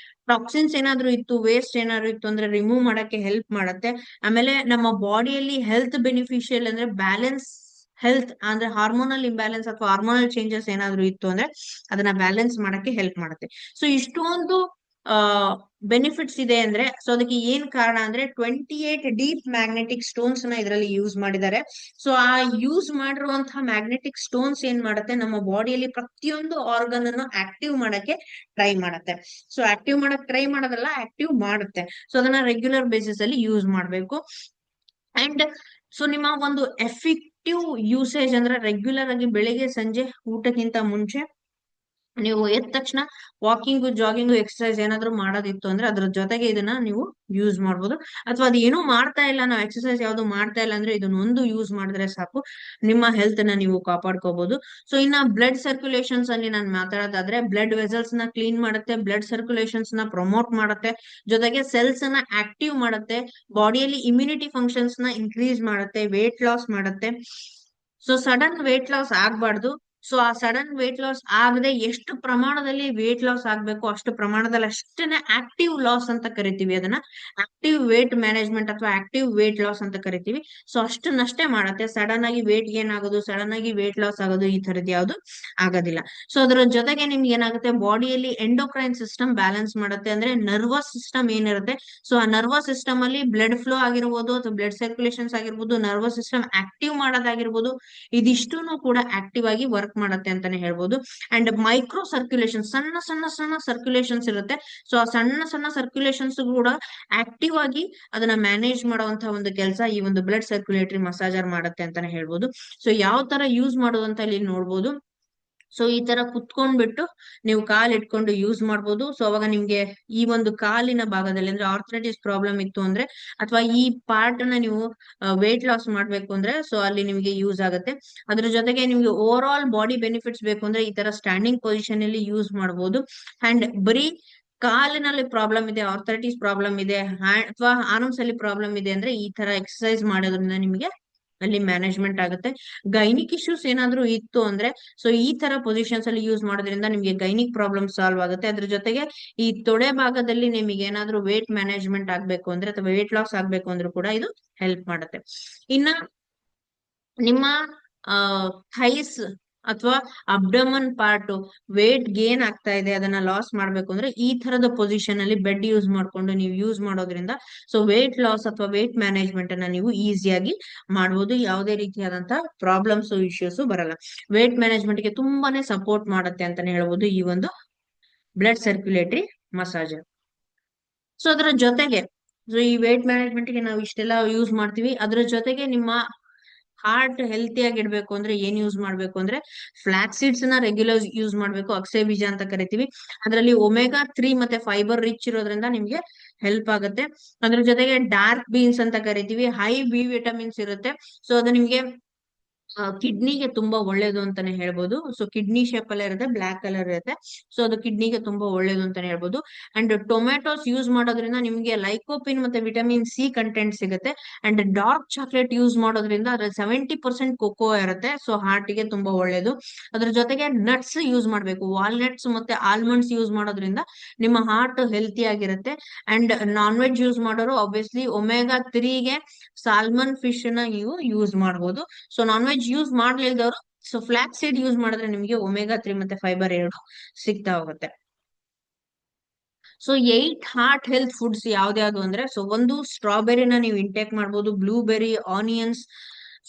ಟಾಕ್ಸಿನ್ಸ್ ಏನಾದ್ರು ಇತ್ತು, ವೇಸ್ಟ್ ಏನಾದ್ರು ಇತ್ತು ಅಂದ್ರೆ ರಿಮೂವ್ ಮಾಡಕ್ಕೆ ಹೆಲ್ಪ್ ಮಾಡುತ್ತೆ. ಆಮೇಲೆ ನಮ್ಮ ಬಾಡಿಯಲ್ಲಿ ಹೆಲ್ತ್ ಬೆನಿಫಿಷಿಯಲ್ ಅಂದ್ರೆ ಬ್ಯಾಲೆನ್ಸ್ ಹೆಲ್ತ್ ಅಂದ್ರೆ ಹಾರ್ಮೋನಲ್ ಇಂಬ್ಯಾಲೆನ್ಸ್ ಅಥವಾ ಹಾರ್ಮೋನಲ್ ಚೇಂಜಸ್ ಏನಾದ್ರು ಇತ್ತು ಅಂದ್ರೆ ಅದನ್ನ ಬ್ಯಾಲೆನ್ಸ್ ಮಾಡಕ್ಕೆ ಹೆಲ್ಪ್ ಮಾಡುತ್ತೆ. ಸೊ ಇಷ್ಟೊಂದು ಆ ಬೆನಿಫಿಟ್ಸ್ ಇದೆ ಅಂದ್ರೆ, ಸೊ ಅದಕ್ಕೆ ಏನ್ ಕಾರಣ ಅಂದ್ರೆ 28 ಡೀಪ್ ಮ್ಯಾಗ್ನೆಟಿಕ್ ಸ್ಟೋನ್ಸ್ ನ ಇದರಲ್ಲಿ ಯೂಸ್ ಮಾಡಿದ್ದಾರೆ. ಸೊ ಆ ಯೂಸ್ ಮಾಡಿರುವಂತಹ ಮ್ಯಾಗ್ನೆಟಿಕ್ ಸ್ಟೋನ್ಸ್ ಏನ್ ಮಾಡುತ್ತೆ, ನಮ್ಮ ಬಾಡಿಯಲ್ಲಿ ಪ್ರತಿಯೊಂದು ಆರ್ಗನ್ ಅನ್ನು ಆಕ್ಟಿವ್ ಮಾಡಕ್ಕೆ ಟ್ರೈ ಮಾಡುತ್ತೆ. ಸೊ ಆಕ್ಟಿವ್ ಮಾಡಕ್ ಟ್ರೈ ಮಾಡೋದಲ್ಲ, ಆಕ್ಟಿವ್ ಮಾಡುತ್ತೆ. ಸೊ ಅದನ್ನ ರೆಗ್ಯುಲರ್ ಬೇಸಿಸ್ ಅಲ್ಲಿ ಯೂಸ್ ಮಾಡ್ಬೇಕು. ಅಂಡ್ ಸೊ ನಿಮ್ಮ ಒಂದು ಎಫೆಕ್ಟಿವ್ ಯೂಸೇಜ್ ಅಂದ್ರೆ ರೆಗ್ಯುಲರ್ ಆಗಿ ಬೆಳಿಗ್ಗೆ ಸಂಜೆ ಊಟಕ್ಕಿಂತ ಮುಂಚೆ ನೀವು ಎದ್ದ ತಕ್ಷಣ ವಾಕಿಂಗ್, ಜಾಗಿಂಗ್, ಎಕ್ಸರ್ಸೈಸ್ ಏನಾದ್ರು ಮಾಡೋದಿತ್ತು ಅಂದ್ರೆ ಅದ್ರ ಜೊತೆಗೆ ಇದನ್ನ ನೀವು ಯೂಸ್ ಮಾಡ್ಬೋದು. ಅಥವಾ ಅದು ಏನೂ ಮಾಡ್ತಾ ಇಲ್ಲ, ನಾವು ಎಕ್ಸರ್ಸೈಸ್ ಯಾವ್ದು ಮಾಡ್ತಾ ಇಲ್ಲ ಅಂದ್ರೆ ಇದನ್ನೊಂದು ಯೂಸ್ ಮಾಡಿದ್ರೆ ಸಾಕು, ನಿಮ್ಮ ಹೆಲ್ತ್ ನ ನೀವು ಕಾಪಾಡ್ಕೋಬಹುದು. ಸೊ ಇನ್ನ ಬ್ಲಡ್ ಸರ್ಕ್ಯುಲೇಷನ್ಸ್ ಅಲ್ಲಿ ನಾನು ಮಾತಾಡೋದಾದ್ರೆ, ಬ್ಲಡ್ ವೆಸಲ್ಸ್ ನ ಕ್ಲೀನ್ ಮಾಡುತ್ತೆ, ಬ್ಲಡ್ ಸರ್ಕ್ಯುಲೇಷನ್ಸ್ ನ ಪ್ರಮೋಟ್ ಮಾಡುತ್ತೆ, ಜೊತೆಗೆ ಸೆಲ್ಸ್ ನ ಆಕ್ಟಿವ್ ಮಾಡುತ್ತೆ, ಬಾಡಿಯಲ್ಲಿ ಇಮ್ಯುನಿಟಿ ಫಂಕ್ಷನ್ಸ್ ನ ಇನ್ಕ್ರೀಸ್ ಮಾಡುತ್ತೆ, ವೇಟ್ ಲಾಸ್ ಮಾಡುತ್ತೆ. ಸೊ ಸಡನ್ ವೇಟ್ ಲಾಸ್ ಆಗ್ಬಾರ್ದು. ಸೊ ಆ ಸಡನ್ ವೇಟ್ ಲಾಸ್ ಆಗದೆ ಎಷ್ಟು ಪ್ರಮಾಣದಲ್ಲಿ ವೇಟ್ ಲಾಸ್ ಆಗ್ಬೇಕು ಅಷ್ಟು ಪ್ರಮಾಣದಲ್ಲಿ ಅಷ್ಟೇನೆ ಆಕ್ಟಿವ್ ಲಾಸ್ ಅಂತ ಕರಿತೀವಿ ಅದನ್ನ, ಆಕ್ಟಿವ್ ವೇಟ್ ಮ್ಯಾನೇಜ್ಮೆಂಟ್ ಅಥವಾ ಆಕ್ಟಿವ್ ವೇಟ್ ಲಾಸ್ ಅಂತ ಕರಿತೀವಿ. ಸೊ ಅಷ್ಟನ್ನಷ್ಟೇ ಮಾಡತ್ತೆ. ಸಡನ್ ಆಗಿ ವೇಟ್ ಗೇನ್ ಆಗೋದು, ಸಡನ್ ಆಗಿ ವೇಟ್ ಲಾಸ್ ಆಗೋದು ಈ ತರದ್ ಯಾವ್ದು ಆಗೋದಿಲ್ಲ. ಸೊ ಅದ್ರ ಜೊತೆಗೆ ನಿಮ್ಗೆ ಏನಾಗುತ್ತೆ, ಬಾಡಿಯಲ್ಲಿ ಎಂಡೋಕ್ರೈನ್ ಸಿಸ್ಟಮ್ ಬ್ಯಾಲೆನ್ಸ್ ಮಾಡುತ್ತೆ, ಅಂದ್ರೆ ನರ್ವಸ್ ಸಿಸ್ಟಮ್ ಏನಿರುತ್ತೆ, ಸೊ ಆ ನರ್ವಸ್ ಸಿಸ್ಟಮ್ ಅಲ್ಲಿ ಬ್ಲಡ್ ಫ್ಲೋ ಆಗಿರ್ಬೋದು ಅಥವಾ ಬ್ಲಡ್ ಸರ್ಕ್ಯುಲೇಷನ್ಸ್ ಆಗಿರ್ಬೋದು, ನರ್ವಸ್ ಸಿಸ್ಟಮ್ ಆಕ್ಟಿವ್ ಮಾಡೋದಾಗಿರ್ಬೋದು, ಇದಿಷ್ಟೂನು ಕೂಡ ಆಕ್ಟಿವ್ ಆಗಿ ವರ್ಕ್ ಮಾಡುತ್ತೆ ಅಂತಾನೆ ಹೇಳ್ಬೋದು. ಅಂಡ್ ಮೈಕ್ರೋ ಸರ್ಕ್ಯುಲೇಷನ್, ಸಣ್ಣ ಸಣ್ಣ ಸಣ್ಣ ಸರ್ಕ್ಯುಲೇಷನ್ಸ್ ಇರುತ್ತೆ. ಸೊ ಆ ಸಣ್ಣ ಸಣ್ಣ ಸರ್ಕ್ಯುಲೇಷನ್ಸ್ ಕೂಡ ಆಕ್ಟಿವ್ ಆಗಿ ಅದನ್ನ ಮ್ಯಾನೇಜ್ ಮಾಡುವಂತಹ ಒಂದು ಕೆಲಸ ಈ ಒಂದು ಬ್ಲಡ್ ಸರ್ಕ್ಯುಲೇಟರಿ ಮಸಾಜರ್ ಮಾಡುತ್ತೆ ಅಂತಾನೆ ಹೇಳ್ಬೋದು. ಸೊ ಯಾವ ತರ ಯೂಸ್ ಮಾಡೋದು ಅಂತ ಇಲ್ಲಿ ನೋಡ್ಬೋದು. ಸೊ ಈ ತರ ಕುತ್ಕೊಂಡ್ಬಿಟ್ಟು ನೀವು ಕಾಲ್ ಇಟ್ಕೊಂಡು ಯೂಸ್ ಮಾಡ್ಬೋದು. ಸೊ ಅವಾಗ ನಿಮ್ಗೆ ಈ ಒಂದು ಕಾಲಿನ ಭಾಗದಲ್ಲಿ ಅಂದ್ರೆ ಆರ್ಥರೈಟಿಸ್ ಪ್ರಾಬ್ಲಮ್ ಇತ್ತು ಅಂದ್ರೆ ಅಥವಾ ಈ ಪಾರ್ಟ್ ನ ನೀವು ವೇಟ್ ಲಾಸ್ ಮಾಡ್ಬೇಕು ಅಂದ್ರೆ ಸೊ ಅಲ್ಲಿ ನಿಮ್ಗೆ ಯೂಸ್ ಆಗುತ್ತೆ. ಅದ್ರ ಜೊತೆಗೆ ನಿಮ್ಗೆ ಓವರ್ ಆಲ್ ಬಾಡಿ ಬೆನಿಫಿಟ್ಸ್ ಬೇಕು ಅಂದ್ರೆ ಈ ತರ ಸ್ಟ್ಯಾಂಡಿಂಗ್ ಪೊಸಿಷನ್ ಅಲ್ಲಿ ಯೂಸ್ ಮಾಡ್ಬೋದು. ಅಂಡ್ ಬರೀ ಕಾಲಿನಲ್ಲಿ ಪ್ರಾಬ್ಲಮ್ ಇದೆ, ಆರ್ಥರೈಟಿಸ್ ಪ್ರಾಬ್ಲಮ್ ಇದೆ, ಅಥವಾ ಆರ್ಮ್ಸ್ ಅಲ್ಲಿ ಪ್ರಾಬ್ಲಮ್ ಇದೆ ಅಂದ್ರೆ ಈ ತರ ಎಕ್ಸರ್ಸೈಸ್ ಮಾಡೋದ್ರಿಂದ ನಿಮ್ಗೆ ಅಲ್ಲಿ ಮ್ಯಾನೇಜ್ಮೆಂಟ್ ಆಗುತ್ತೆ. ಗೈನಿಕ್ ಇಶ್ಯೂಸ್ ಏನಾದ್ರು ಇತ್ತು ಅಂದ್ರೆ ಸೊ ಈ ತರ ಪೊಸಿಷನ್ಸ್ ಅಲ್ಲಿ ಯೂಸ್ ಮಾಡೋದ್ರಿಂದ ನಿಮ್ಗೆ ಗೈನಿಕ್ ಪ್ರಾಬ್ಲಮ್ ಸಾಲ್ವ್ ಆಗುತ್ತೆ. ಅದ್ರ ಜೊತೆಗೆ ಈ ತೊಡೆ ಭಾಗದಲ್ಲಿ ನಿಮಗೆ ಏನಾದ್ರು ವೇಟ್ ಮ್ಯಾನೇಜ್ಮೆಂಟ್ ಆಗ್ಬೇಕು ಅಂದ್ರೆ ಅಥವಾ ವೇಟ್ ಲಾಸ್ ಆಗ್ಬೇಕು ಅಂದ್ರೂ ಕೂಡ ಇದು ಹೆಲ್ಪ್ ಮಾಡುತ್ತೆ. ಇನ್ನ ನಿಮ್ಮ ಥೈಸ್ ಅಥವಾ ಅಬ್ಡಮನ್ ಪಾರ್ಟ್ ವೇಟ್ ಗೇನ್ ಆಗ್ತಾ ಇದೆ, ಅದನ್ನ ಲಾಸ್ ಮಾಡ್ಬೇಕು ಅಂದ್ರೆ ಈ ತರದ ಪೊಸಿಷನ್ ಅಲ್ಲಿ ಬೆಡ್ ಯೂಸ್ ಮಾಡ್ಕೊಂಡು ನೀವು ಯೂಸ್ ಮಾಡೋದ್ರಿಂದ ಸೊ ವೇಟ್ ಲಾಸ್ ಅಥವಾ ವೇಟ್ ಮ್ಯಾನೇಜ್ಮೆಂಟ್ ಅನ್ನ ನೀವು ಈಸಿಯಾಗಿ ಮಾಡ್ಬೋದು. ಯಾವುದೇ ರೀತಿಯಾದಂತಹ ಪ್ರಾಬ್ಲಮ್ಸ್ ಇಶ್ಯೂಸ್ ಬರಲ್ಲ. ವೇಟ್ ಮ್ಯಾನೇಜ್ಮೆಂಟ್ ಗೆ ತುಂಬಾನೇ ಸಪೋರ್ಟ್ ಮಾಡುತ್ತೆ ಅಂತಾನೆ ಹೇಳ್ಬೋದು ಈ ಒಂದು ಬ್ಲಡ್ ಸರ್ಕ್ಯುಲೇಟರಿ ಮಸಾಜರ್. ಸೊ ಅದ್ರ ಜೊತೆಗೆ ಸೊ ಈ ವೇಟ್ ಮ್ಯಾನೇಜ್ಮೆಂಟ್ ಗೆ ನಾವು ಇಷ್ಟೆಲ್ಲ ಯೂಸ್ ಮಾಡ್ತೀವಿ. ಅದ್ರ ಜೊತೆಗೆ ನಿಮ್ಮ ಹಾರ್ಟ್ ಹೆಲ್ತಿ ಆಗಿ ಇಡ್ಬೇಕು ಅಂದ್ರೆ ಏನ್ ಯೂಸ್ ಮಾಡ್ಬೇಕು ಅಂದ್ರೆ ಫ್ಲಾಕ್ ಸೀಡ್ಸ್ ನ ರೆಗ್ಯುಲರ್ ಯೂಸ್ ಮಾಡ್ಬೇಕು, ಅಕ್ಷಯ ಬೀಜ ಅಂತ ಕರಿತೀವಿ. ಅದರಲ್ಲಿ ಒಮೆಗಾ 3 ಮತ್ತೆ ಫೈಬರ್ ರಿಚ್ ಇರೋದ್ರಿಂದ ನಿಮ್ಗೆ ಹೆಲ್ಪ್ ಆಗುತ್ತೆ. ಅದ್ರ ಜೊತೆಗೆ ಡಾರ್ಕ್ ಬೀನ್ಸ್ ಅಂತ ಕರಿತೀವಿ, ಹೈ ಬಿ ವಿಟಮಿನ್ಸ್ ಇರುತ್ತೆ. ಸೊ ಅದು ನಿಮ್ಗೆ ಕಿಡ್ನಿಗೆ ತುಂಬಾ ಒಳ್ಳೇದು ಅಂತಾನೆ ಹೇಳ್ಬೋದು. ಸೊ ಕಿಡ್ನಿ ಶೇಪ್ ಅಲ್ಲೇ ಇರುತ್ತೆ, ಬ್ಲಾಕ್ ಕಲರ್ ಇರುತ್ತೆ. ಸೊ ಅದು ಕಿಡ್ನಿಗೆ ತುಂಬಾ ಒಳ್ಳೇದು ಅಂತಾನೆ ಹೇಳ್ಬೋದು. ಅಂಡ್ ಟೊಮೆಟೊಸ್ ಯೂಸ್ ಮಾಡೋದ್ರಿಂದ ನಿಮ್ಗೆ ಲೈಕೋಪಿನ್ ಮತ್ತೆ ವಿಟಮಿನ್ C ಕಂಟೆಂಟ್ ಸಿಗುತ್ತೆ. ಅಂಡ್ ಡಾರ್ಕ್ ಚಾಕ್ಲೇಟ್ ಯೂಸ್ ಮಾಡೋದ್ರಿಂದ ಅದ್ರಲ್ಲಿ 70% ಕೊಕೋ ಇರುತ್ತೆ. ಸೊ ಹಾರ್ಟ್ ಗೆ ತುಂಬಾ ಒಳ್ಳೇದು. ಅದ್ರ ಜೊತೆಗೆ ನಟ್ಸ್ ಯೂಸ್ ಮಾಡ್ಬೇಕು, ವಾಲ್ನಟ್ಸ್ ಮತ್ತೆ ಆಲ್ಮಂಡ್ಸ್ ಯೂಸ್ ಮಾಡೋದ್ರಿಂದ ನಿಮ್ಮ ಹಾರ್ಟ್ ಹೆಲ್ತಿ ಆಗಿರುತ್ತೆ. ಅಂಡ್ ನಾನ್ ವೆಜ್ ಯೂಸ್ ಮಾಡೋರು ಆಬ್ವಿಯಸ್ಲಿ ಒಮೆಗಾ 3 ಗೆ ಸಾಲ್ಮನ್ ಫಿಶ್ ನ ನೀವು ಯೂಸ್ ಮಾಡಬಹುದು. ಸೊ ನಾನ್ ವೆಜ್ ಯೂಸ್ ಮಾಡ್ಲಿಲ್ದವರು ಸೊ ಫ್ಲಾಕ್ ಸೀಡ್ ಯೂಸ್ ಮಾಡಿದ್ರೆ ನಿಮ್ಗೆ ಒಮೆಗಾ 3 ಮತ್ತೆ ಫೈಬರ್ 2 ಸಿಗ್ತಾ ಹೋಗುತ್ತೆ. ಸೊ 8 ಹಾರ್ಟ್ ಹೆಲ್ತ್ ಫುಡ್ಸ್ ಯಾವ್ದ್ಯಾವ್ದು ಅಂದ್ರೆ, ಸೊ ಒಂದು ಸ್ಟ್ರಾಬೆರಿನ ನೀವು ಇಂಟೇಕ್ ಮಾಡ್ಬೋದು, ಬ್ಲೂಬೆರಿ, ಆನಿಯನ್ಸ್,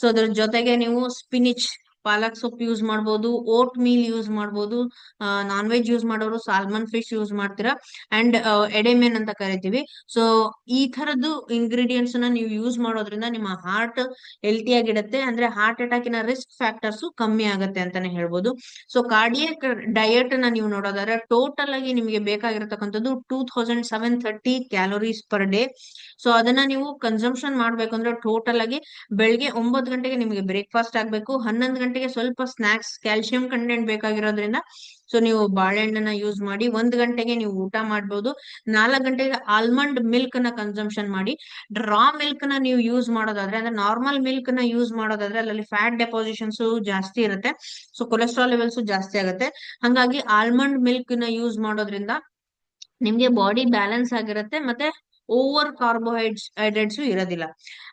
ಸೊ ಅದ್ರ ಜೊತೆಗೆ ನೀವು ಸ್ಪಿನಿಚ್, ಪಾಲಕ್ ಸೊಪ್ಪು ಯೂಸ್ ಮಾಡ್ಬೋದು, ಓಟ್ ಮೀಲ್ ಯೂಸ್ ಮಾಡ್ಬೋದು, ನಾನ್ ವೆಜ್ ಯೂಸ್ ಮಾಡೋರು ಸಾಲ್ಮನ್ ಫಿಶ್ ಯೂಸ್ ಮಾಡ್ತೀರಾ, ಅಂಡ್ ಎಡೆಮೆನ್ ಅಂತ ಕರಿತೀವಿ. ಸೊ ಈ ತರದ್ದು ಇಂಗ್ರೀಡಿಯೆಂಟ್ಸ್ ನ ನೀವು ಯೂಸ್ ಮಾಡೋದ್ರಿಂದ ನಿಮ್ಮ ಹಾರ್ಟ್ ಹೆಲ್ತಿ ಆಗಿಡುತ್ತೆ, ಅಂದ್ರೆ ಹಾರ್ಟ್ ಅಟ್ಯಾಕಿನ ರಿಸ್ಕ್ ಫ್ಯಾಕ್ಟರ್ಸ್ ಕಮ್ಮಿ ಆಗುತ್ತೆ ಅಂತಾನೆ ಹೇಳ್ಬೋದು. ಸೊ ಕಾರ್ಡಿಯಕ್ ಡಯಟ್ ನ ನೀವು ನೋಡೋದಾದ್ರೆ ಟೋಟಲ್ ಆಗಿ ನಿಮಗೆ ಬೇಕಾಗಿರತಕ್ಕಂಥದ್ದು 2730 ಕ್ಯಾಲೋರೀಸ್ ಪರ್ ಡೇ. ಸೊ ಅದನ್ನ ನೀವು ಕನ್ಸಂಪ್ಷನ್ ಮಾಡ್ಬೇಕು ಅಂದ್ರೆ ಟೋಟಲ್ ಆಗಿ ಬೆಳಿಗ್ಗೆ 9 ಗಂಟೆಗೆ ನಿಮಗೆ ಬ್ರೇಕ್ಫಾಸ್ಟ್ ಆಗ್ಬೇಕು, 11 ಗಂಟೆಗೆ ಸ್ವಲ್ಪ ಸ್ನಾಕ್ಸ್, ಕ್ಯಾಲ್ಸಿಯಂ ಕಂಟೆಂಟ್ ಬೇಕಾಗಿರೋದ್ರಿಂದ ಸೊ ನೀವು ಬಾಳೆಹಣ್ಣನ್ನ ಯೂಸ್ ಮಾಡಿ, 1 ಗಂಟೆಗೆ ನೀವು ಊಟ ಮಾಡ್ಬೋದು, 4 ಗಂಟೆಗೆ ಆಲ್ಮಂಡ್ ಮಿಲ್ಕ್ ನ ಕನ್ಸಂಪ್ಷನ್ ಮಾಡಿ. ರಾ ಮಿಲ್ಕ್ ನ ನೀವು ಯೂಸ್ ಮಾಡೋದಾದ್ರೆ, ಅಂದ್ರೆ ನಾರ್ಮಲ್ ಮಿಲ್ಕ್ ನ ಯೂಸ್ ಮಾಡೋದಾದ್ರೆ ಅಲ್ಲಿ ಫ್ಯಾಟ್ ಡೆಪಾಸಿಷನ್ಸ್ ಜಾಸ್ತಿ ಇರುತ್ತೆ, ಸೊ ಕೊಲೆಸ್ಟ್ರಾಲ್ ಲೆವೆಲ್ಸ್ ಜಾಸ್ತಿ ಆಗುತ್ತೆ. ಹಂಗಾಗಿ ಆಲ್ಮಂಡ್ ಮಿಲ್ಕ್ ನ ಯೂಸ್ ಮಾಡೋದ್ರಿಂದ ನಿಮ್ಗೆ ಬಾಡಿ ಬ್ಯಾಲೆನ್ಸ್ ಆಗಿರುತ್ತೆ, ಮತ್ತೆ ಓವರ್ ಕಾರ್ಬೋಹೈಡ್ರೇಟ್ಸ್ ಇರೋದಿಲ್ಲ.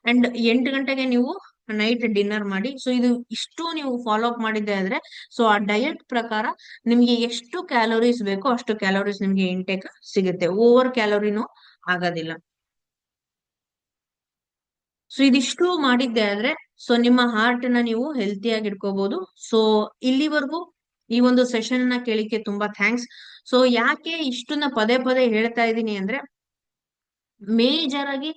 ಅಂಡ್ 8 ಗಂಟೆಗೆ ನೀವು ನೈಟ್ ಡಿನ್ನರ್ ಮಾಡಿ. ಸೊ ಇದು ಇಷ್ಟು ನೀವು ಫಾಲೋ ಅಪ್ ಮಾಡಿದ್ದೆ ಆದ್ರೆ ಸೊ ಆ ಡಯಟ್ ಪ್ರಕಾರ ನಿಮ್ಗೆ ಎಷ್ಟು ಕ್ಯಾಲೋರೀಸ್ ಬೇಕೋ ಅಷ್ಟು ಕ್ಯಾಲೋರೀಸ್ ನಿಮ್ಗೆ ಇಂಟೇಕ್ ಸಿಗುತ್ತೆ, ಓವರ್ ಕ್ಯಾಲೋರಿನೂ ಆಗೋದಿಲ್ಲ. ಸೊ ಇದಿಷ್ಟು ಮಾಡಿದ್ದೆ ಆದ್ರೆ ಸೊ ನಿಮ್ಮ ಹಾರ್ಟ್ ನ ನೀವು ಹೆಲ್ತಿಯಾಗಿ ಇಟ್ಕೋಬಹುದು. ಸೊ ಇಲ್ಲಿವರೆಗೂ ಈ ಒಂದು ಸೆಷನ್ ನ ಕೇಳಿಕೆ ತುಂಬಾ ಥ್ಯಾಂಕ್ಸ್. ಸೊ ಯಾಕೆ ಇಷ್ಟನ್ನ ಪದೇ ಪದೇ ಹೇಳ್ತಾ ಇದ್ದೀನಿ ಅಂದ್ರೆ, ಮೇಜರ್ ಆಗಿ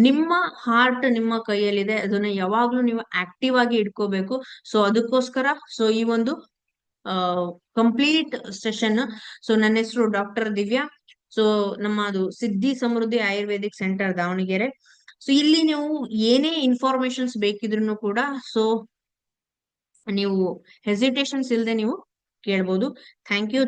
ನಿಮ್ಮ ಹಾರ್ಟ್ ನಿಮ್ಮ ಕೈಯಲ್ಲಿದೆ, ಅದನ್ನ ಯಾವಾಗ್ಲೂ ನೀವು ಆಕ್ಟಿವ್ ಆಗಿ ಇಟ್ಕೋಬೇಕು. ಸೊ ಅದಕ್ಕೋಸ್ಕರ ಸೊ ಈ ಒಂದು ಕಂಪ್ಲೀಟ್ ಸೆಷನ್. ಸೊ ನನ್ನ ಹೆಸರು ಡಾಕ್ಟರ್ ದಿವ್ಯಾ. ಸೊ ನಮ್ಮದು ಸಿದ್ಧಿ ಸಮೃದ್ಧಿ ಆಯುರ್ವೇದಿಕ್ ಸೆಂಟರ್ ದಾವಣಗೆರೆ. ಸೊ ಇಲ್ಲಿ ನೀವು ಏನೇ ಇನ್ಫಾರ್ಮೇಶನ್ಸ್ ಬೇಕಿದ್ರು ಕೂಡ ಸೊ ನೀವು ಹೆಸಿಟೇಷನ್ಸ್ ಇಲ್ಲದೆ ನೀವು ಕೇಳ್ಬೋದು. Thank you.